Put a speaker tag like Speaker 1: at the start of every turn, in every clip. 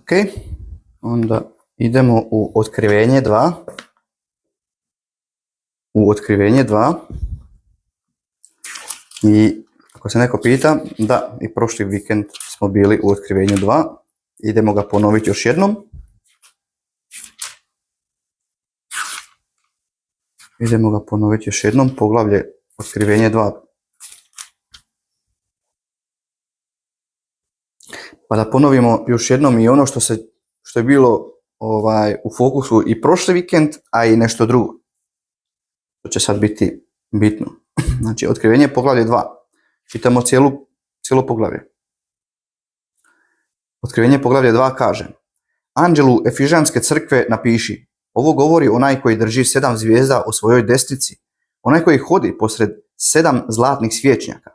Speaker 1: Ok, onda idemo u Otkrivenje 2. U Otkrivenje 2. I ako se neko pita, da, i prošli vikend smo bili u Otkrivenju 2. Idemo ga ponoviti još jednom. Poglavlje Otkrivenje 2. Pa da ponovimo još jednom i ono što je bilo u fokusu i prošli vikend, a i nešto drugo. To će sad biti bitno. Znači, Otkrivenje poglavlje 2. Čitamo cijelo poglavlje. Otkrivenje poglavlje 2 kaže: Anđelu Efižanske crkve napiši: ovo govori onaj koji drži 7 zvijezda u svojoj desnici, onaj koji hodi posred 7 zlatnih svječnjaka.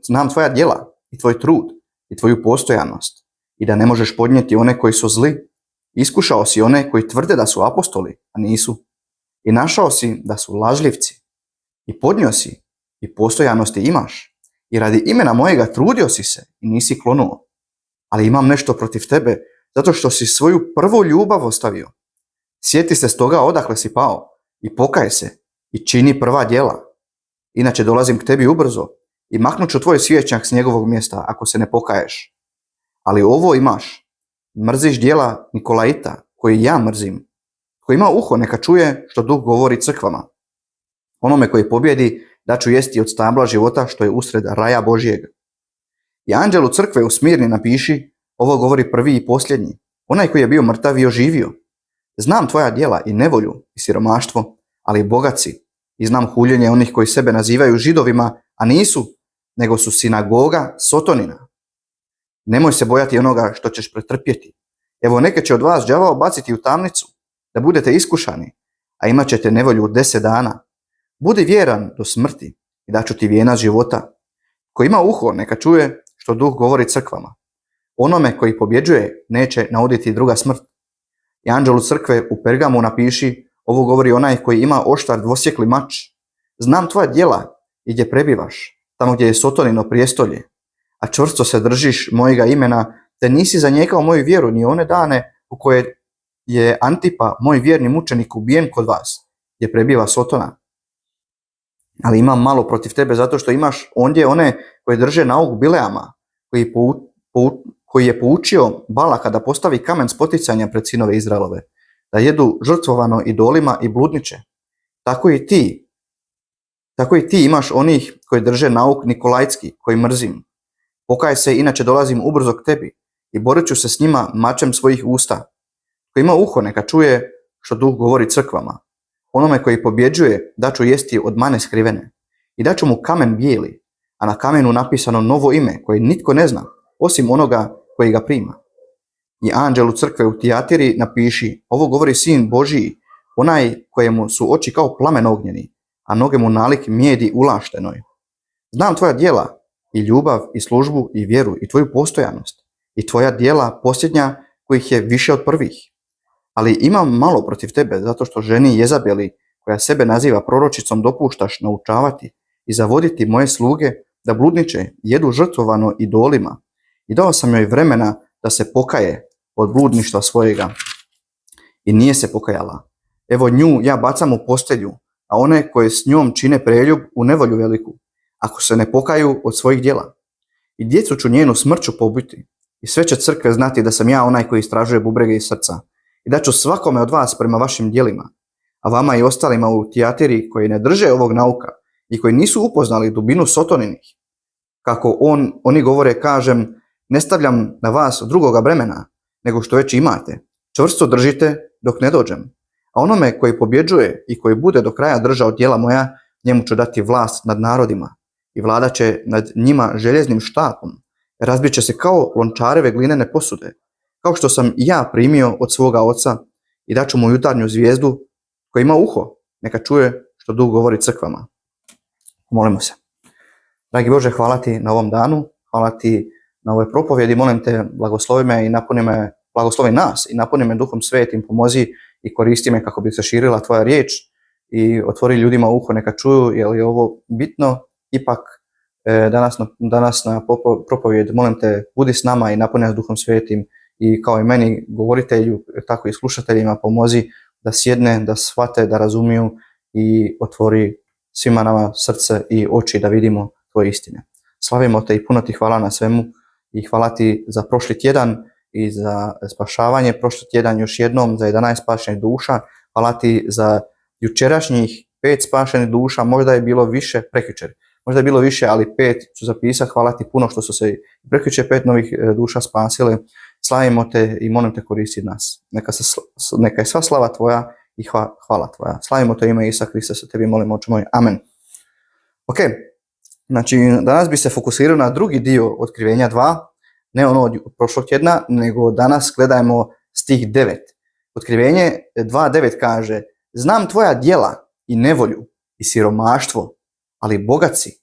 Speaker 1: Znam tvoja djela i tvoj trud i tvoju postojanost i da ne možeš podnijeti one koji su zli. Iskušao si one koji tvrde da su apostoli, a nisu. I našao si da su lažljivci. I podnio si i postojanosti imaš. I radi imena mojega trudio si se i nisi klonuo. Ali imam nešto protiv tebe, zato što si svoju prvu ljubav ostavio. Sjeti se stoga odakle si pao i pokaj se i čini prva djela. Inače dolazim k tebi ubrzo i maknut ću tvoj svječnjak s njegovog mjesta ako se ne pokaješ. Ali ovo imaš: mrziš djela Nikolaita, koji ja mrzim. Ko ima uho neka čuje što Duh govori crkvama. Onome koji pobjedi dat ću jesti od stabla života što je usred raja Božjeg. I anđelu crkve u Smirni napiši: ovo govori prvi i posljednji, onaj koji je bio mrtav i oživio. Znam tvoja djela i nevolju i siromaštvo, ali bogat si. I znam huljenje onih koji sebe nazivaju Židovima, a nisu, nego su sinagoga Sotonina. Nemoj se bojati onoga što ćeš pretrpjeti. Evo, neke će od vas đavao baciti u tamnicu, da budete iskušani, a imat ćete nevolju 10 dana. Budi vjeran do smrti i daću ti vijenac života. Ko ima uho neka čuje što Duh govori crkvama. Onome koji pobjeđuje neće nauditi druga smrt. I anđelu crkve u Pergamu napiši: ovo govori onaj koji ima oštar dvosjekli mač. Znam tvoja djela i gdje prebivaš, tamo gdje je Sotonino prijestolje, a čvrsto se držiš mojega imena, te nisi zanijekao moju vjeru ni one dane u koje je Antipa, moj vjerni mučenik, ubijen kod vas, gdje prebiva Sotona. Ali imam malo protiv tebe zato što imaš ondje one koji drže nauk Bileama, koji je poučio Balaka da postavi kamen spoticanja pred sinove Izraelove, da jedu žrtvovano idolima i bludniče. Tako i ti imaš onih koji drže nauk Nikolajski, koji mrzim. Pokaj se, inače dolazim ubrzo k tebi i borit ću se s njima mačem svojih usta. Ko ima uho neka čuje što Duh govori crkvama. Onome koji pobjeđuje dat ću jesti od mane skrivene i dat ću mu kamen bijeli, a na kamenu napisano novo ime koje nitko ne zna, osim onoga koji ga prima. I anđelu crkve u Tijatiri napiši: ovo govori Sin Božiji, onaj kojemu su oči kao plamen ognjeni, a noge mu nalik mijedi ulaštenoj. Znam tvoja djela i ljubav i službu i vjeru i tvoju postojanost i tvoja djela posljednja kojih je više od prvih. Ali imam malo protiv tebe zato što ženi Jezabeli, koja sebe naziva proročicom, dopuštaš naučavati i zavoditi moje sluge da bludniče, jedu žrtvovano idolima, i dao sam joj vremena da se pokaje od bludništva svojega. I nije se pokajala. Evo, nju ja bacam u postelju, a one koje s njom čine preljub u nevolju veliku, ako se ne pokaju od svojih djela. I djecu ću njenu smrću pobiti, i sve će crkve znati da sam ja onaj koji istražuje bubrege iz srca, i da ću svakome od vas prema vašim djelima. A vama i ostalima u Tijatiri koji ne drže ovog nauka i koji nisu upoznali dubinu Sotoninih, kako oni govore, kažem: ne stavljam na vas drugoga bremena, nego što već imate. Čvrsto držite dok ne dođem. A onome koji pobjeđuje i koji bude do kraja držao djela moja, njemu ću dati vlast nad narodima i vladat će nad njima željeznim štapom. Razbit će se kao lončareve glinene posude, kao što sam i ja primio od svoga oca, i daću mu jutarnju zvijezdu. Koji ima uho neka čuje što Duh govori crkvama. Molimo se. Dragi Bože, hvala ti na ovom danu, hvala ti na ovoj propovjedi, molim te, blagoslovi me i blagoslovi nas i napuni me Duhom Svetim, pomozi i koristi me kako bi se širila tvoja riječ i otvori ljudima uho neka čuju, jer je ovo bitno. Ipak danas na propovjed, molim te, budi s nama i napuni nas Duhom Svetim i kao i meni govoritelju, tako i slušateljima pomozi da sjedne, da shvate, da razumiju i otvori svima nama srce i oči da vidimo tvoje istine. Slavimo te i puno ti hvala na svemu i hvala ti za prošli tjedan i za spašavanje prošli tjedan još jednom, za 11 spašenih duša. Hvala ti za jučerašnjih 5 spašenih duša, možda je bilo više prekjučer. Možda je bilo više, ali 5 ću zapisati. Hvala ti puno što su se prekjučer 5 novih duša spasile. Slavimo te i molim te koristi nas. Neka je sva slava tvoja i hvala tvoja. Slavimo te ime Isusa Krista, se tebi molimo, oče moj. Amen. Ok, znači danas bi se fokusirao na drugi dio Otkrivenja 2, ne ono od prošlog tjedna, nego danas gledajmo stih 9. Otkrivenje 2.9 kaže: znam tvoja djela i nevolju i siromaštvo, ali bogat si.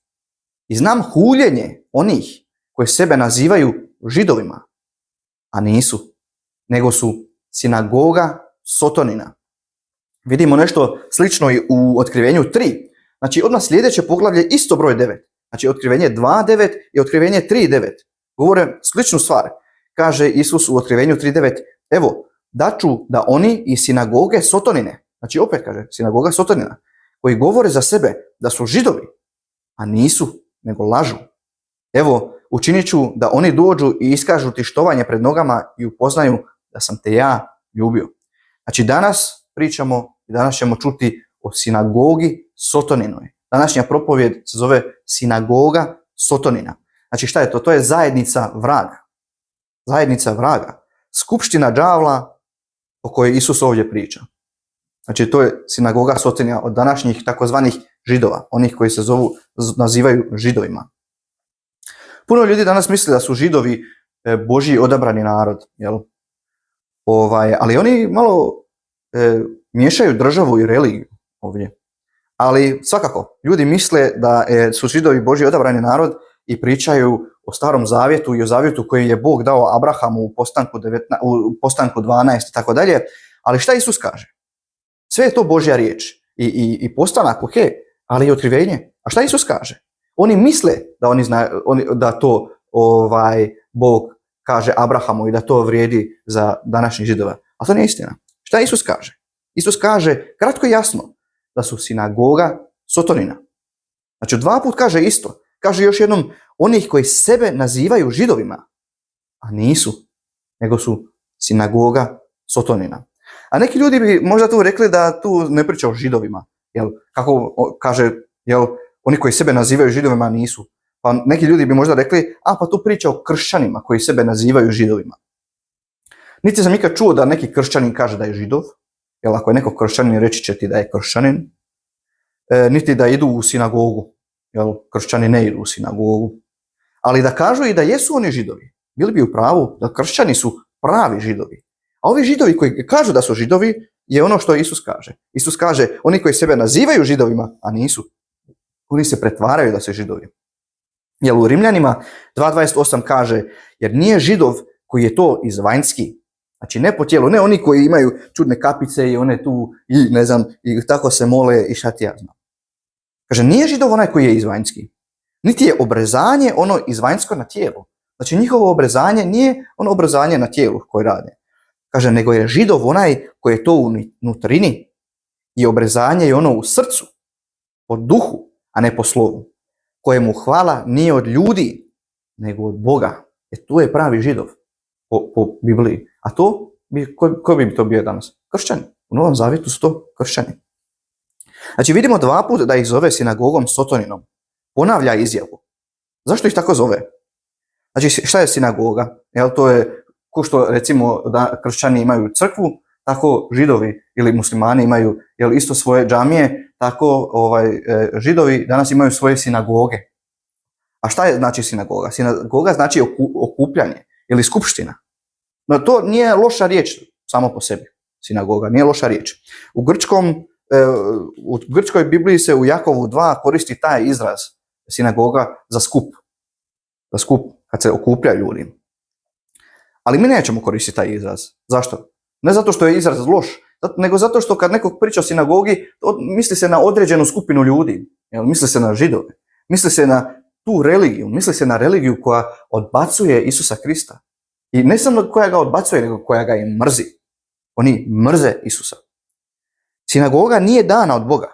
Speaker 1: I znam huljenje onih koji sebe nazivaju Židovima, a nisu, nego su sinagoga Sotonina. Vidimo nešto slično i u Otkrivenju 3. Znači odmah sljedeće poglavlje isto broj 9. Znači Otkrivenje 2.9 i Otkrivenje 3.9. Govore sličnu stvar. Kaže Isus u Otkrivenju 3.9: evo, daću da oni iz sinagoge Sotonine, znači opet kaže sinagoga Sotonina, koji govore za sebe da su Židovi, a nisu, nego lažu. Evo, učinit ću da oni dođu i iskažu ti štovanje pred nogama i upoznaju da sam te ja ljubio. Znači danas pričamo i danas ćemo čuti o sinagogi Sotoninoj. Današnja propovjed se zove sinagoga Sotonina. Znači šta je to? To je zajednica vraga. Zajednica vraga. Skupština đavla o kojoj Isus ovdje priča. Znači to je sinagoga Sotonina od današnjih takozvanih Židova, onih koji se nazivaju Židovima. Puno ljudi danas misle da su Židovi Božji odabrani narod, jel? Ali oni malo miješaju državu i religiju ovdje. Ali svakako, ljudi misle da su Židovi Božji odabrani narod i pričaju o Starom zavjetu i o zavjetu koji je Bog dao Abrahamu u postanku 12 i tako dalje. Ali šta Isus kaže? Sve je to Božja riječ i postanak, ok, ali i otkrivenje. A šta Isus kaže? Oni misle da oni znaju, da to Bog kaže Abrahamu i da to vrijedi za današnjih Židova. A to nije istina. Šta Isus kaže? Isus kaže kratko i jasno da su sinagoga Sotonina. Znači 2 puta kaže isto. Kaže još jednom onih koji sebe nazivaju Židovima, a nisu, nego su sinagoga Sotonina. A neki ljudi bi možda tu rekli da tu ne priča o Židovima. Jel, kako kaže, jel, oni koji sebe nazivaju Židovima nisu. Pa neki ljudi bi možda rekli, pa tu priča o kršćanima koji sebe nazivaju Židovima. Niti sam nikad čuo da neki kršćanin kaže da je Židov, jer ako je neko kršćanin reći će ti da je kršćanin, niti da idu u sinagogu, jer kršćani ne idu u sinagogu. Ali da kažu i da jesu oni Židovi, bili bi u pravu da kršćani su pravi Židovi. A ovi Židovi koji kažu da su Židovi je ono što Isus kaže. Isus kaže, oni koji sebe nazivaju Židovima, a nisu, oni se pretvaraju da su Židovi. Jer u Rimljanima 2.28 kaže, jer nije Židov koji je to izvanjski, znači ne po tijelu, ne oni koji imaju čudne kapice i one tu i ne znam, i tako se mole i šta ti ja znam. Kaže, nije Židov onaj koji je izvanjski, niti je obrezanje ono izvanjsko na tijelu. Znači njihovo obrezanje nije ono obrezanje na tijelu koje rade. Kaže, nego je Židov onaj koji je to u nutrini i obrezanje je ono u srcu, po duhu, a ne po slovu, kojemu hvala nije od ljudi, nego od Boga. Tu je pravi Židov po Bibliji. A to, ko bi to bio danas? Kršćani. U Novom Zavjetu su to kršćani. Znači vidimo 2 puta da ih zove sinagogom Sotoninom. Ponavlja izjavu. Zašto ih tako zove? Znači šta je sinagoga? Jel, to je ko što recimo da kršćani imaju crkvu, tako Židovi ili muslimani imaju isto svoje džamije, tako Židovi danas imaju svoje sinagoge. A šta je znači sinagoga? Sinagoga znači okupljanje ili skupština. No to nije loša riječ samo po sebi. Sinagoga nije loša riječ. U grčkoj Bibliji se u Jakovu 2 koristi taj izraz sinagoga za skup. Za skup, kad se okupljaju ljudi. Ali mi nećemo koristiti taj izraz. Zašto? Ne zato što je izraz loš, nego zato što kad nekog priča o sinagogi, misli se na određenu skupinu ljudi. Misli se na Židove. Misli se na tu religiju. Misli se na religiju koja odbacuje Isusa Krista. I ne samo koja ga odbacuje, nego koja ga i mrzi. Oni mrze Isusa. Sinagoga nije dana od Boga.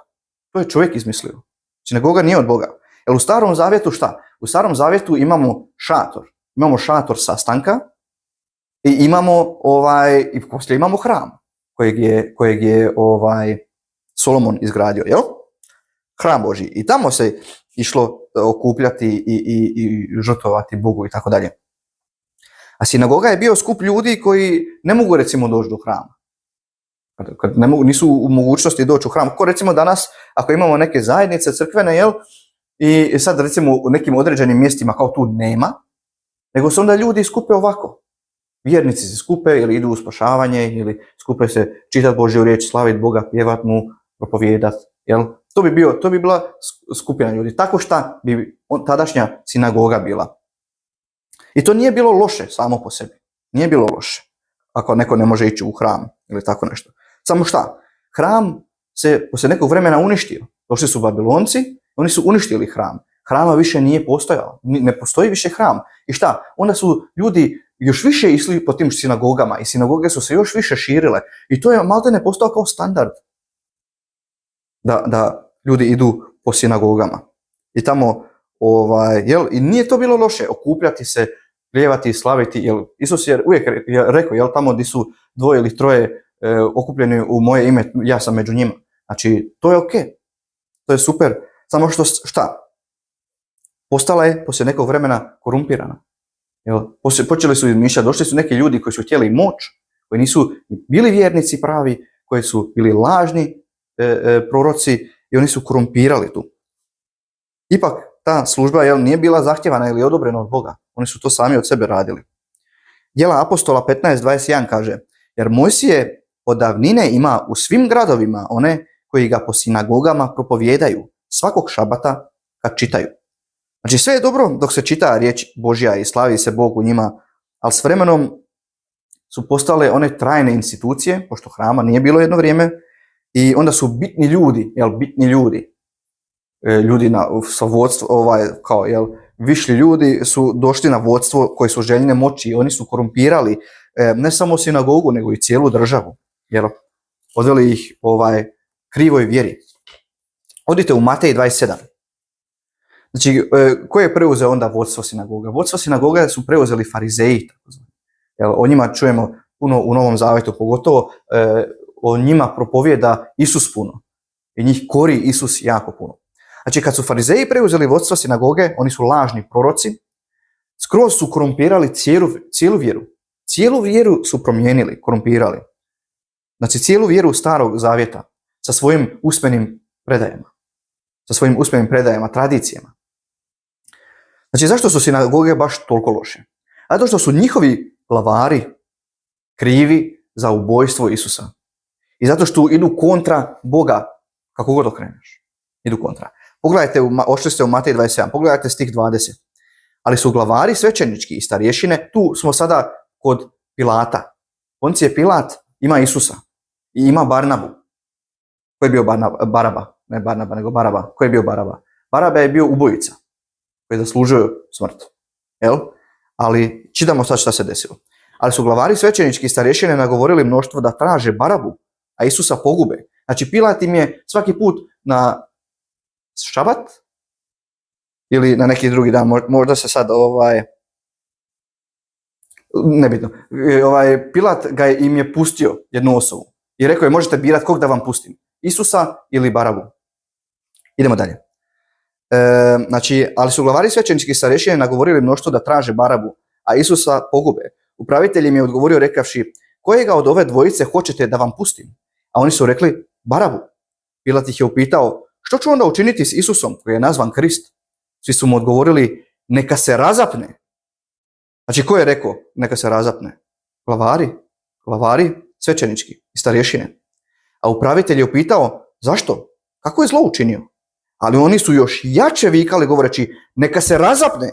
Speaker 1: To je čovjek izmislio. Sinagoga nije od Boga. Jer u Starom zavjetu šta? U Starom zavjetu imamo šator. Imamo šator sastanka i i poslije imamo hram kojeg je Solomon izgradio, jel? Hram Božji. I tamo se išlo okupljati i žrtvovati Bogu i tako dalje. A sinagoga je bio skup ljudi koji ne mogu recimo doći do hrama. Kad nisu u mogućnosti doći u hram. Ko recimo danas, ako imamo neke zajednice crkvene, jel? I sad recimo u nekim određenim mjestima kao tu nema, nego se onda ljudi skupe ovako. Vjernici se skupe ili idu u spašavanje ili skupe se čitati Božju riječ, slaviti Boga, pjevat mu, propovijedat, jel? To bi bila skupina ljudi. Tako šta bi tadašnja sinagoga bila. I to nije bilo loše samo po sebi. Nije bilo loše. Ako neko ne može ići u hram ili tako nešto. Samo šta? Hram se poslije nekog vremena uništio. Došli su Babilonci, oni su uništili hram. Hrama više nije postojao. Ne postoji više hram. I šta? Onda su ljudi još više išli po tim sinagogama i sinagoge su se još više širile. I to je maltene postao kao standard. Da ljudi idu po sinagogama. I tamo, i nije to bilo loše okupljati se, pljevati i slaviti. Isus je uvijek rekao, tamo gdje su 2 ili 3 okupljeni u moje ime, ja sam među njima. Znači, to je ok. To je super. Samo šta? Postala je poslije nekog vremena korumpirana. Počeli su izmišljati, došli su neki ljudi koji su htjeli moć, koji nisu bili vjernici pravi, koji su bili lažni proroci i oni su korumpirali tu. Ipak ta služba nije bila zahtjevana ili odobrena od Boga. Oni su to sami od sebe radili. Djela apostola 15:21 kaže: jer Mojsije od davnine ima u svim gradovima one koji ga po sinagogama propovijedaju svakog šabata kad čitaju. Znači sve je dobro dok se čita riječ Božja i slavi se Bog u njima, ali s vremenom su postale one trajne institucije, pošto hrama nije bilo jedno vrijeme, i onda su bitni ljudi sa vodstvo, višli ljudi su došli na vodstvo koji su željne moći i oni su korumpirali ne samo sinagogu, nego i cijelu državu, jer odveli ih krivoj vjeri. Odite u Matej 27. Znači, ko je preuzeo onda vodstvo sinagoga? Vodstvo sinagoga su preuzeli farizeji. O njima čujemo puno u Novom Zavjetu, pogotovo o njima propovijeda Isus puno. I njih kori Isus jako puno. Znači, kad su farizeji preuzeli vodstvo sinagoge, oni su lažni proroci, skroz su korumpirali cijelu vjeru. Cijelu vjeru su promijenili, korumpirali. Znači, cijelu vjeru Starog Zavjeta sa svojim usmenim predajama, tradicijama. Znači, zašto su sinagoge baš toliko loše? Zato što su njihovi glavari krivi za ubojstvo Isusa. I zato što idu kontra Boga, kako god okreneš. Idu kontra. Pogledajte, ošli ste u Matej 27, pogledajte stih 20. Ali su glavari svećenički i starješine, tu smo sada kod Pilata. Poncije Pilat ima Isusa i ima Barnabu. Ko je bio Baraba? Ne Barnaba, nego Baraba. Ko je bio Baraba? Baraba je bio ubojica koji je zaslužio smrt. Ali čitamo sad šta se desilo. Ali su glavari svećenički i starješine nagovorili mnoštvo da traže Barabu, a Isusa pogube. Znači, Pilat im je svaki put na šabat ili na neki drugi dan, možda se sad nebitno. Pilat im je pustio jednu osobu i rekao je: možete birati kog da vam pustim, Isusa ili Barabu. Idemo dalje. Znači, ali su glavari svećenički starješine nagovorili mnoštvo da traže Barabu, a Isusa pogube. Upravitelj im je odgovorio rekavši: kojega od ove dvojice hoćete da vam pustim? A oni su rekli: Barabu. Pilat ih je upitao: što ću onda učiniti s Isusom koji je nazvan Krist? Svi su mu odgovorili: neka se razapne. Znači, ko je rekao neka se razapne? Glavari svećenički i starješine. A upravitelj je upitao: zašto? Kako je zlo učinio? Ali oni su još jače vikali govoreći: neka se razapne.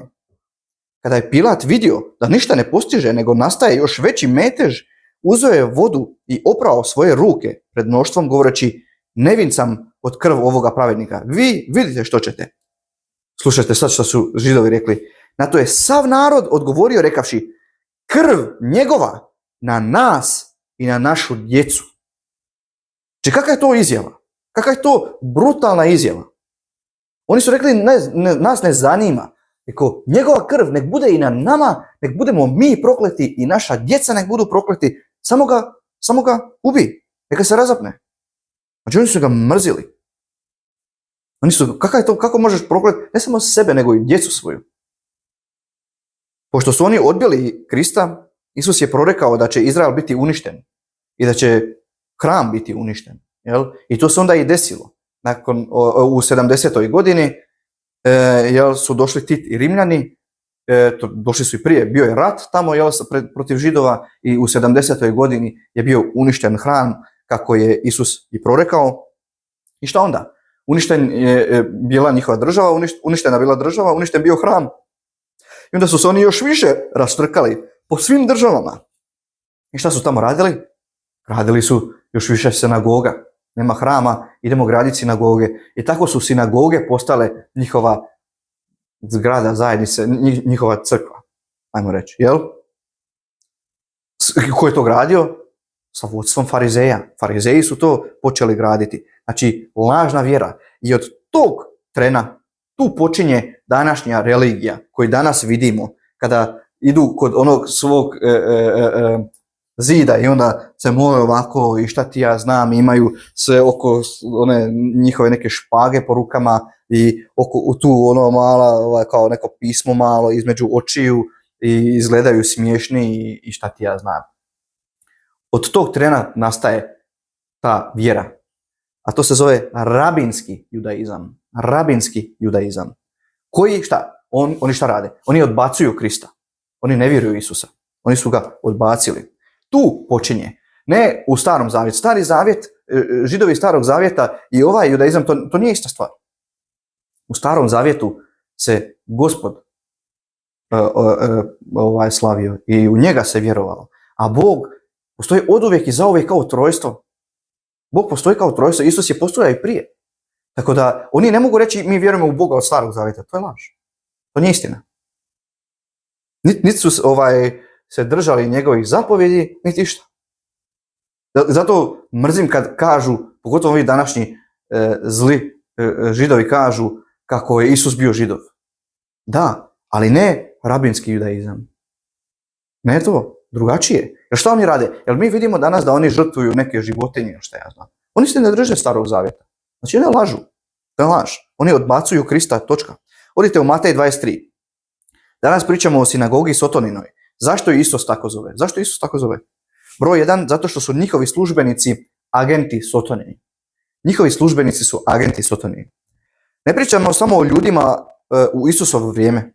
Speaker 1: Kada je Pilat vidio da ništa ne postiže, nego nastaje još veći metež, uzeo je vodu i oprao svoje ruke pred mnoštvom govoreći: nevin sam od krv ovoga pravednika. Vi vidite što ćete. Slušajte sad što su Židovi rekli. Na to je sav narod odgovorio rekavši: krv njegova na nas i na našu djecu. Znači, kakva je to izjava? Kakva je to brutalna izjava? Oni su rekli, nas ne zanima. Eko, njegova krv nek bude i na nama, nek budemo mi prokleti i naša djeca nek budu prokleti. Samo ga ubi, neka se razapne. Znači, oni su ga mrzili. Kako možeš prokleti ne samo sebe, nego i djecu svoju? Pošto su oni odbili Krista, Isus je prorekao da će Izrael biti uništen i da će hram biti uništen. Jel? I to se onda i desilo. U 70. godini su došli Tit i Rimljani, došli su i prije, bio je rat tamo protiv Židova i u 70. godini je bio uništen hram kako je Isus i prorekao. I šta onda? Uništen je bila njihova država, uništena bila država, uništen bio hram. I onda su se oni još više raštrkali po svim državama. I šta su tamo radili? Radili su još više sinagoga. Nema hrama, idemo graditi sinagoge. I tako su sinagoge postale njihova zgrada zajednice, njihova crkva, ajmo reći, jel? Ko je to gradio? Sa vodstvom farizeja. Farizeji su to počeli graditi. Znači, lažna vjera. I od tog trena tu počinje današnja religija koju danas vidimo kada idu kod onog svog zida i onda se mole ovako i šta ti ja znam, imaju sve oko one njihove neke špage po rukama i oko tu ono mala kao neko pismo malo između očiju i izgledaju smiješni i šta ti ja znam. Od tog trena nastaje ta vjera, a to se zove rabinski judaizam. Rabinski judaizam. Koji šta? Oni šta rade? Oni odbacuju Krista. Oni ne vjeruju Isusa. Oni su ga odbacili. Tu počinje. Ne u Starom zavjetu. Stari zavjet, Židovi Starog zavjeta i ovaj judaizam, to nije ista stvar. U Starom zavjetu se Gospod slavio i u njega se vjerovalo. A Bog postoji oduvijek i zauvijek kao trojstvo. Bog postoji kao trojstvo. Isus je postojao i prije. Tako da oni ne mogu reći mi vjerujemo u Boga od Starog zavjeta. To je laž. To nije istina. Niti su se držali njegovih zapovjedi, niti išta. Zato mrzim kad kažu, pogotovo ovi današnji zli Židovi kažu kako je Isus bio Židov. Da, ali ne rabinski judaizam. Ne to, drugačije. Jer šta oni rade? Jer mi vidimo danas da oni žrtvuju neke životinje, šta ja znam. Oni se ne drže Starog zavjeta. Znači ne lažu. To je laž. Oni odbacuju Krista, točka. Odite u Matej 23. Danas pričamo o sinagogi Sotoninoj. Zašto je Isus tako zove? Zašto Isus tako zove? Broj 1, zato što su njihovi službenici agenti Sotonini. Njihovi službenici su agenti Sotonini. Ne pričamo samo o ljudima u Isusovo vrijeme.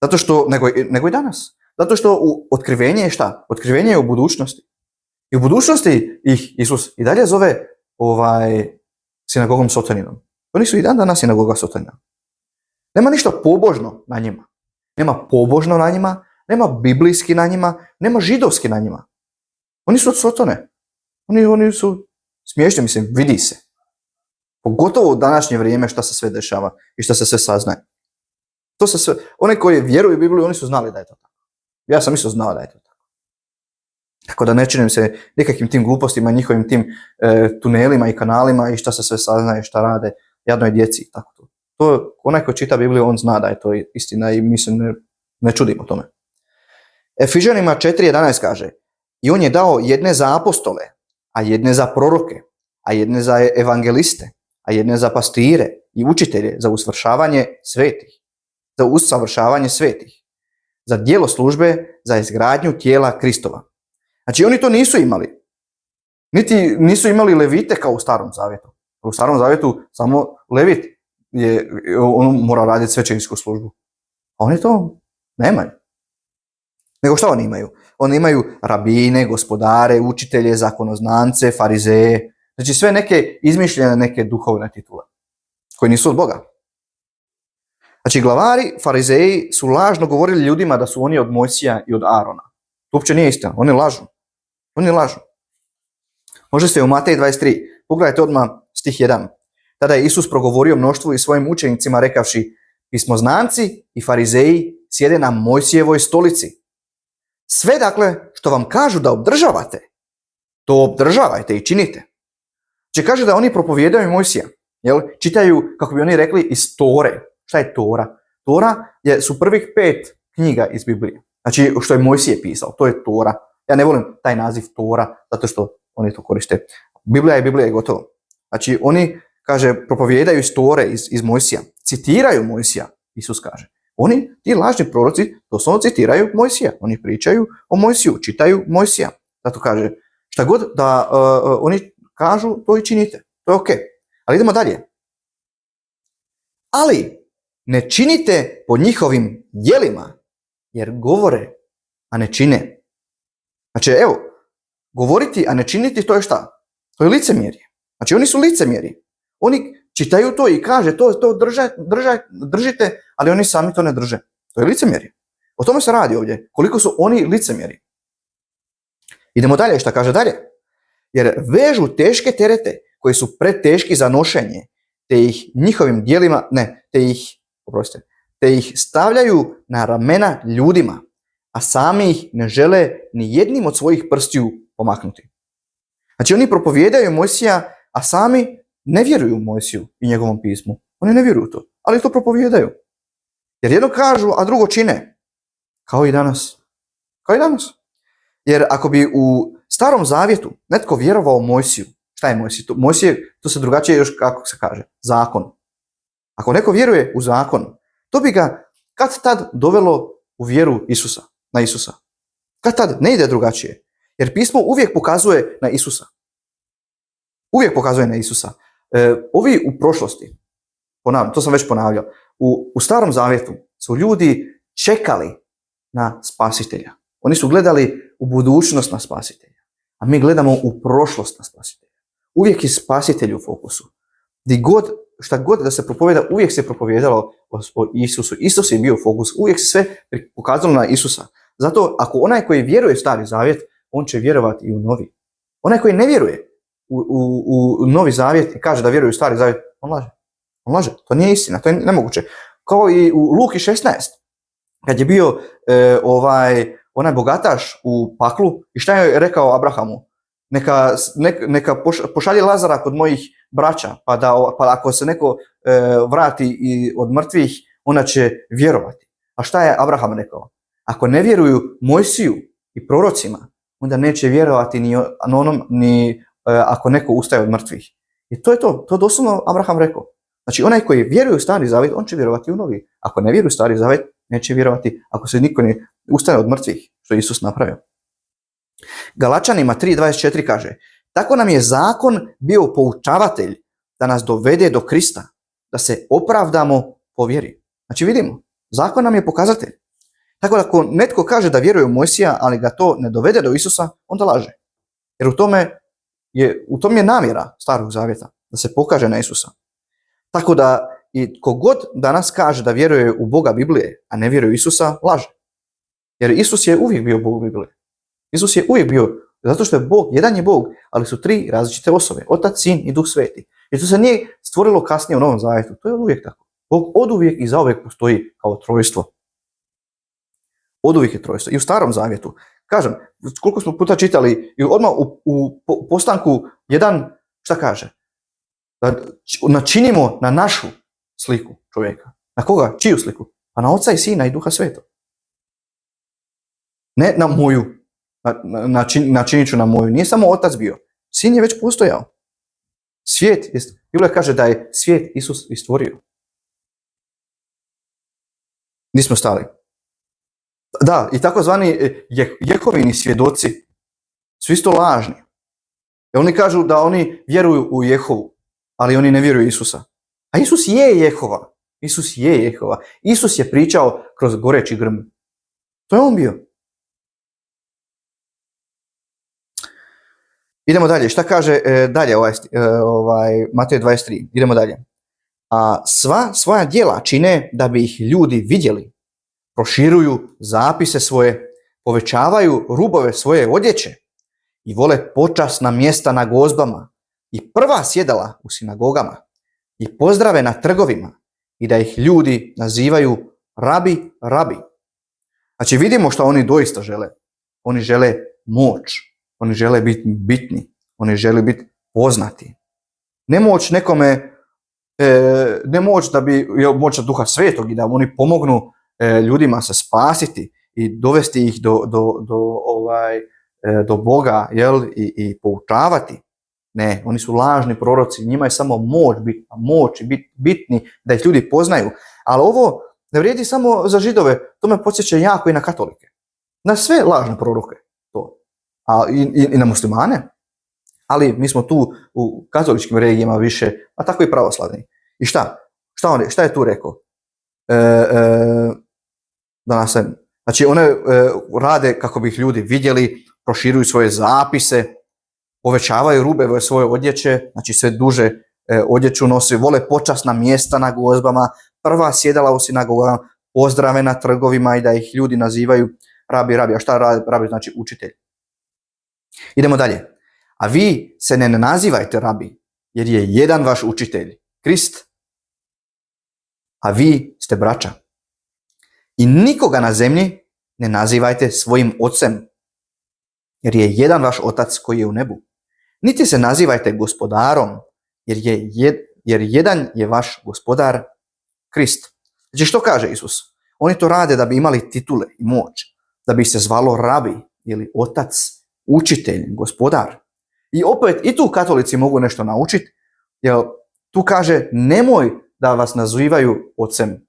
Speaker 1: Zato što, nego i danas. Zato što otkrivenje je šta? Otkrivenje je u budućnosti. I u budućnosti ih Isus i dalje zove sinagogom Sotoninom. Oni su i dan danas sinagoga Sotonina. Nema ništa pobožno na njima. Nema pobožno na njima, nema biblijski na njima, nema židovski na njima. Oni su od Sotone. Oni su smiješni, mislim, vidi se. Pogotovo u današnje vrijeme šta se sve dešava i šta se sve saznaje. To se sve, oni koji vjeruju u Bibliju, oni su znali da je to tako. Ja sam isto znao da je to tako. Tako da ne činim se nikakvim tim glupostima, njihovim tim tunelima i kanalima i šta se sve saznaje, šta rade jadnoj djeci. Tako to. To onaj ko čita Bibliju, on zna da je to istina i mi se ne čudimo tome. Efežanima 4.11 kaže: i on je dao jedne za apostole, a jedne za proroke, a jedne za evangeliste, a jedne za pastire i učitelje za usavršavanje svetih. Za usavršavanje svetih. Za djelo službe, za izgradnju tijela Kristova. Znači oni to nisu imali. Niti nisu imali levite kao u Starom zavjetu. U Starom zavjetu samo levit on mora raditi svećeničku službu. A oni to nemaju. Nego šta oni imaju? Oni imaju rabine, gospodare, učitelje, zakonoznance, farizeje. Znači sve neke izmišljene neke duhovne titule koji nisu od Boga. Znači glavari, farizeji su lažno govorili ljudima da su oni od Mojsija i od Arona. To uopće nije istina. Oni lažu. Oni lažu. Možete u Matej 23. Pogledajte odmah stih 1. Tada je Isus progovorio mnoštvu i svojim učenicima rekavši: pismoznanci i farizeji sjede na Mojsijevoj stolici. Sve dakle što vam kažu da obdržavate, to obdržavajte i činite. Znači kaže da oni propovijedaju Mojsija, jel? Čitaju, kako bi oni rekli, iz Tore. Šta je Tora? Tora su prvih 5 knjiga iz Biblije. Znači što je Mojsije pisao, to je Tora. Ja ne volim taj naziv Tora, zato što oni to koriste. Biblija je gotovo. Znači oni, kaže, propovijedaju iz Tore, iz Mojsija. Citiraju Mojsija, Isus kaže. Oni, ti lažni proroci, doslovno citiraju Mojsija. Oni pričaju o Mojsiju, čitaju Mojsija. Zato kaže, šta god da oni kažu, to i činite. To je ok. Ali idemo dalje. Ali ne činite po njihovim djelima, jer govore, a ne čine. Znači, evo, govoriti, a ne činiti, to je šta? To je licemjerje. Znači, oni su licemjeri. Oni čitaju to i kaže, to držite, ali oni sami to ne drže. To je licemjerje. O tome se radi ovdje. Koliko su oni licemjeri. Idemo dalje, šta kaže dalje? Jer vežu teške terete koji su preteški za nošenje, te ih njihovim djelima, te ih stavljaju na ramena ljudima, a sami ih ne žele ni jednim od svojih prstiju pomaknuti. Znači oni propovijedaju Mojsija, a sami ne vjeruju Mojsiju i njegovom pismu. Oni ne vjeruju to, ali to propovijedaju. Jer jedno kažu, a drugo čine. Kao i danas. Jer ako bi u Starom Zavjetu netko vjerovao Mojsiju, šta je Mojsij? Mojsije, to se drugačije još, kako se kaže, zakon. Ako neko vjeruje u zakon, to bi ga kad tad dovelo u vjeru na Isusa. Kad tad ne ide drugačije. Jer pismo uvijek pokazuje na Isusa. Ovi u prošlosti, ponavljam, to sam već ponavljao, u Starom Zavjetu su ljudi čekali na spasitelja. Oni su gledali u budućnost na spasitelja. A mi gledamo u prošlost na spasitelja. Uvijek je spasitelj u fokusu. Šta god da se propovjeda, uvijek se propovijedalo o Isusu. Isus je bio u fokusu. Uvijek se sve pokazalo na Isusa. Zato ako onaj koji vjeruje u Stari Zavjet, on će vjerovati i u Novi. Onaj koji ne vjeruje u Novi Zavjet i kaže da vjeruje u Stari Zavjet, on laže. To nije istina, to je nemoguće. Kao i u Luki 16, kad je bio onaj bogataš u paklu i šta je rekao Abrahamu? Neka pošalje Lazara kod mojih braća, pa ako se neko vrati od mrtvih, ona će vjerovati. A šta je Abraham rekao? Ako ne vjeruju Mojsiju i prorocima, onda neće vjerovati ni ako neko ustaje od mrtvih. I to je to. To doslovno Abraham rekao. Znači onaj koji vjeruje u Stari Zavjet, on će vjerovati u Novi. Ako ne vjeruje u Stari Zavjet, neće vjerovati ako se niko ne ustaje od mrtvih, što je Isus napravio. Galačanima 3.24 kaže: tako nam je zakon bio poučavatelj da nas dovede do Krista, da se opravdamo po vjeri. Znači vidimo, zakon nam je pokazatelj. Tako da ako netko kaže da vjeruje u Mojsija, ali ga to ne dovede do Isusa, onda laže. Jer u tom je namjera Starog Zavjeta, da se pokaže na Isusa. Tako da i kogod danas kaže da vjeruje u Boga Biblije, a ne vjeruje u Isusa, laže. Jer Isus je uvijek bio Bog Biblije. Isus je uvijek bio, zato što je Bog, jedan je Bog, ali su 3 različite osobe, Otac, Sin i Duh Sveti. I to se nije stvorilo kasnije u Novom Zavjetu, to je uvijek tako. Bog oduvijek i zauvijek postoji kao trojstvo. Oduvijek je trojstvo. I u Starom Zavjetu, kažem, koliko smo puta čitali, i odmah u postanku 1, šta kaže? Da načinimo na našu sliku čovjeka. Na koga? Čiju sliku? Pa na Oca i Sina i Duha Svetog. Ne na moju. Načinit ću na moju. Nije samo Otac bio. Sin je već postojao. Biblia kaže da je svijet Isus i stvorio. Nismo stali. Da, i takozvani Jehovini svjedoci su isto lažni. I oni kažu da oni vjeruju u Jehovu, ali oni ne vjeruju u Isusa. A Isus je Jehova. Isus je pričao kroz goreći grm. To je on bio. Idemo dalje. Šta kaže dalje Matej 23? Idemo dalje. A sva svoja djela čine da bi ih ljudi vidjeli. Proširuju zapise svoje, povećavaju rubove svoje odjeće i vole počasna mjesta na gozbama i prva sjedala u sinagogama i pozdrave na trgovima i da ih ljudi nazivaju rabi. Znači vidimo što oni doista žele. oni žele moć, oni žele biti bitni, oni žele biti poznati. Ne moć nekome, ne moć da bi moć Duha Svetog i da oni pomognu ljudima se spasiti i dovesti ih do Boga, jel, i poučavati. Ne, oni su lažni proroci, njima je samo moć i biti bitni da ih ljudi poznaju. Ali ovo ne vrijedi samo za Židove, to me podsjeća jako i na katolike. Na sve lažne proroke to. I na muslimane. Ali mi smo tu u katoličkim regijama više, a tako i pravoslavni. I šta je tu rekao? Znači one rade kako bi ih ljudi vidjeli, proširuju svoje zapise, povećavaju rubeve svoje odjeće, znači sve duže odjeću nosi, vole počasna mjesta na gozbama, prva sjedala u sinagogama, pozdrave na trgovima i da ih ljudi nazivaju rabi. A šta rabi znači učitelj? Idemo dalje. A vi se ne nazivajte rabi, jer je jedan vaš učitelj, Krist, a vi ste braća. I nikoga na zemlji ne nazivajte svojim ocem, jer je jedan vaš otac koji je u nebu. Niti se nazivajte gospodarom, jer jedan je vaš gospodar, Krist. Znači što kaže Isus? Oni to rade da bi imali titule i moć, da bi se zvalo rabi ili otac, učitelj, gospodar. I opet i tu katolici mogu nešto naučiti, jer tu kaže nemoj da vas nazivaju ocem,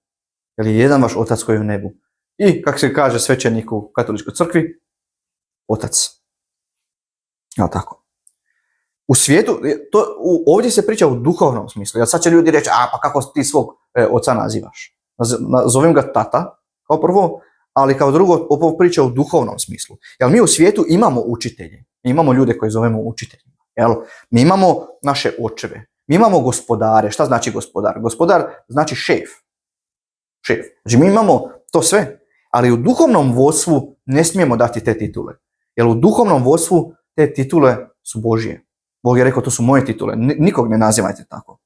Speaker 1: jer je jedan vaš otac koji je u nebu. I kako se kaže svećenik u katoličkoj crkvi, otac. Evo tako. U svijetu, ovdje se priča u duhovnom smislu, jer sad će ljudi reći, pa kako ti svog oca nazivaš? Zovem ga tata, kao prvo, ali kao drugo, ovo priča u duhovnom smislu. Jer mi u svijetu imamo učitelje, imamo ljude koje zovemo učiteljima. Jel? Mi imamo naše očeve, mi imamo gospodare. Šta znači gospodar? Gospodar znači šef. Znači mi imamo to sve, ali u duhovnom vodstvu ne smijemo dati te titule. Jer u duhovnom vodstvu te titule su Božje. Bog je rekao, to su moje titule, nikog ne nazivajte tako.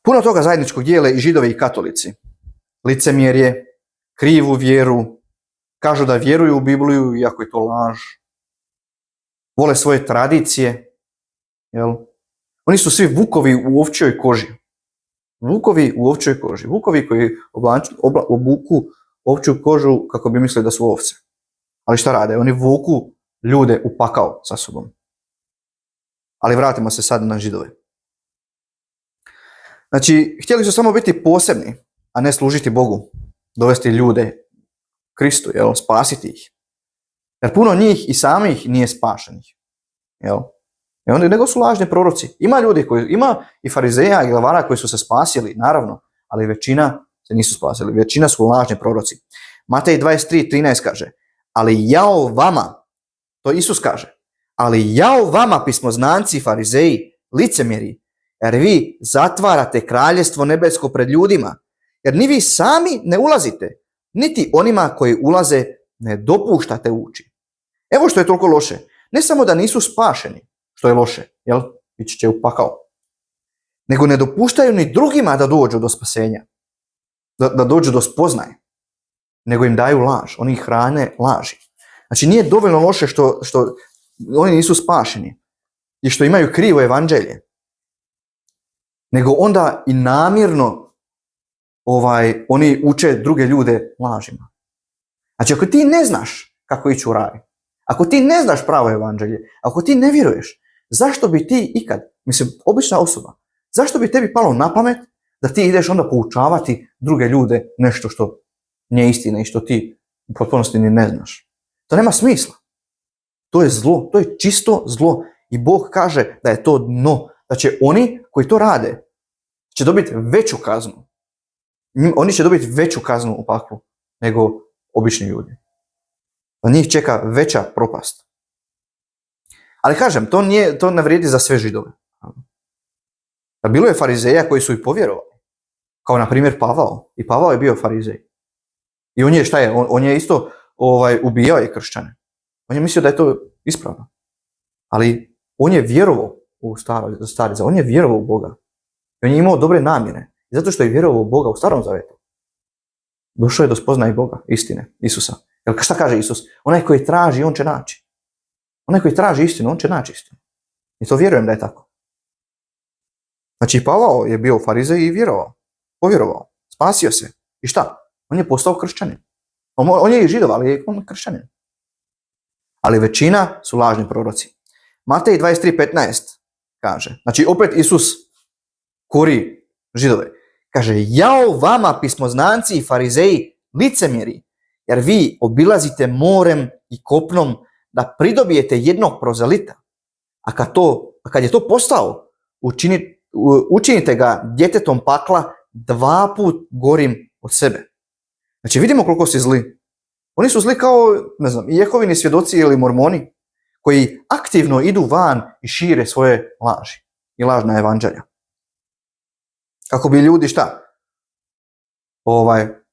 Speaker 1: Puno toga zajedničkog dijele i Židovi i katolici. Licemjerje, krivu vjeru, kažu da vjeruju u Bibliju, iako je to laž. Vole svoje tradicije. Jel? Oni su svi vukovi u ovčjoj koži. Vukovi u ovčjoj koži. Vukovi koji obuku ovčju kožu kako bi mislili da su ovce. Ali šta rade? Oni vuku ljude u pakao sa sobom. Ali vratimo se sad na Židove. Znači, htjeli su samo biti posebni, a ne služiti Bogu. Dovesti ljude Kristu, jel? Spasiti ih. Jer puno njih i samih nije spašenih. Jel? I onda nego su lažni proroci. Ima i farizeja i glavara koji su se spasili, naravno, ali većina se nisu spasili. Većina su lažni proroci. Matej 23:13 kaže, ali jao vama, to Isus kaže, ali jao vama pismoznanci, farizeji, licemjeri, jer vi zatvarate kraljestvo nebesko pred ljudima, jer ni vi sami ne ulazite, niti onima koji ulaze ne dopuštate ući. Evo što je toliko loše. Ne samo da nisu spašeni, što je loše, jel? Ići će u pakao. Nego ne dopuštaju ni drugima da dođu do spasenja, da dođu do spoznaje, nego im daju laž, oni ih hrane laži. Znači nije dovoljno loše što oni nisu spašeni i što imaju krivo evanđelje, nego onda i namjerno oni uče druge ljude lažima. Znači ako ti ne znaš kako ići u raj, ako ti ne znaš pravo evanđelje, ako ti ne vjeruješ, zašto bi ti ikad, obična osoba, zašto bi tebi palo na pamet da ti ideš onda poučavati druge ljude nešto što nije istina i što ti u potpunosti ni ne znaš? To nema smisla. To je zlo, to je čisto zlo. I Bog kaže da je to dno, da će oni koji to rade će dobiti veću kaznu. Oni će dobiti veću kaznu u paklu nego obični ljudi. Pa njih čeka veća propast. Ali kažem, to ne vrijedi za sve Židove. A bilo je farizeja koji su i povjerovali. Kao na primjer Pavao. I Pavao je bio farizej. I on je šta je? On je isto ubijao je kršćane. On je mislio da je to ispravno. Ali on je vjerovao u stari zavjet. On je vjerovao u Boga. I on je imao dobre namjere. I zato što je vjerovao u Boga u starom zavjetu. Došao je do spoznaje Boga, istine, Isusa. Jer šta kaže Isus? Onaj koji traži, on će naći. Onaj koji traži istinu, on će naći istinu. I to vjerujem da je tako. Znači, Pavao je bio farizej i povjerovao, spasio se. I šta? On je postao kršćanin. On je i Židov, ali je on kršćanin. Ali većina su lažni proroci. Matej 23:15 kaže, znači opet Isus kori Židove. Kaže, jao vama pismoznanci i farizeji, licemjeri, jer vi obilazite morem i kopnom da pridobijete jednog prozelita. A kad je to postao, učinite ga djetetom pakla 2 put gorim od sebe. Znači vidimo koliko su zli. Oni su zli kao, ne znam, Jehovini svjedoci ili mormoni, koji aktivno idu van i šire svoje laži i lažna evanđelja. Kako bi ljudi šta?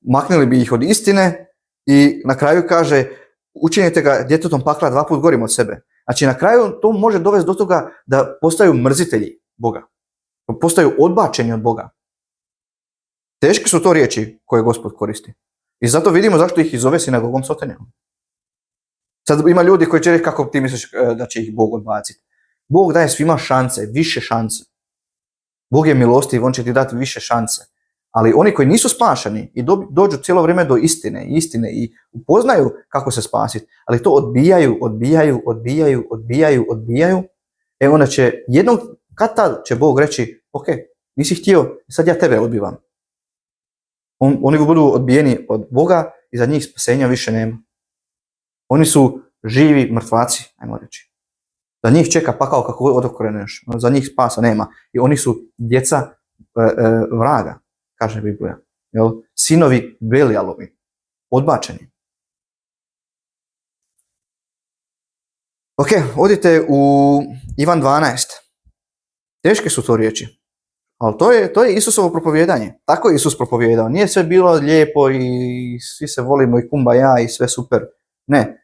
Speaker 1: Maknuli bi ih od istine i na kraju kaže, učinite ga djetetom pakla 2 put gorim od sebe. Znači na kraju to može dovesti do toga da postaju mrzitelji Boga. Postaju odbačeni od Boga. Teške su to riječi koje Gospod koristi. I zato vidimo zašto ih i zove sinagogom Sotonijom. Sad ima ljudi koji će reći kako ti misliš da će ih Bog odbaciti. Bog daje svima šanse, više šanse. Bog je milostiv, on će ti dati više šanse. Ali oni koji nisu spašeni i dođu cijelo vrijeme do istine i upoznaju kako se spasiti, ali to odbijaju, onda će jednog, kad tad će Bog reći, ok, nisi htio, sad ja tebe odbivam. Oni budu odbijeni od Boga i za njih spasenja više nema. Oni su živi mrtvaci, ajmo reći. Za njih čeka pakao kako odokreneš, za njih spasa nema. I oni su djeca vraga, kaže Biblija. Jel? Sinovi Belijalovi, odbačeni. Ok, odite u Ivan 12. Teške su to riječi. Ali to je Isusovo propovijedanje. Tako je Isus propovijedao. Nije sve bilo lijepo i svi se volimo i kumbaja i sve super. Ne.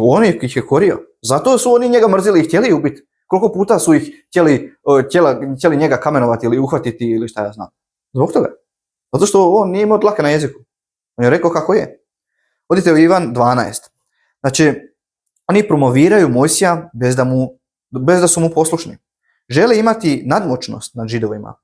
Speaker 1: On ih je korio. Zato su oni njega mrzili i htjeli ubiti. Koliko puta su ih htjeli njega kamenovati ili uhvatiti ili šta ja znam. Zbog toga. Zato što on nije imao dlake na jeziku. On je rekao kako je. Odite u Ivan 12. Znači, oni promoviraju Mojsija bez da su mu poslušni. Žele imati nadmoćnost nad Židovima.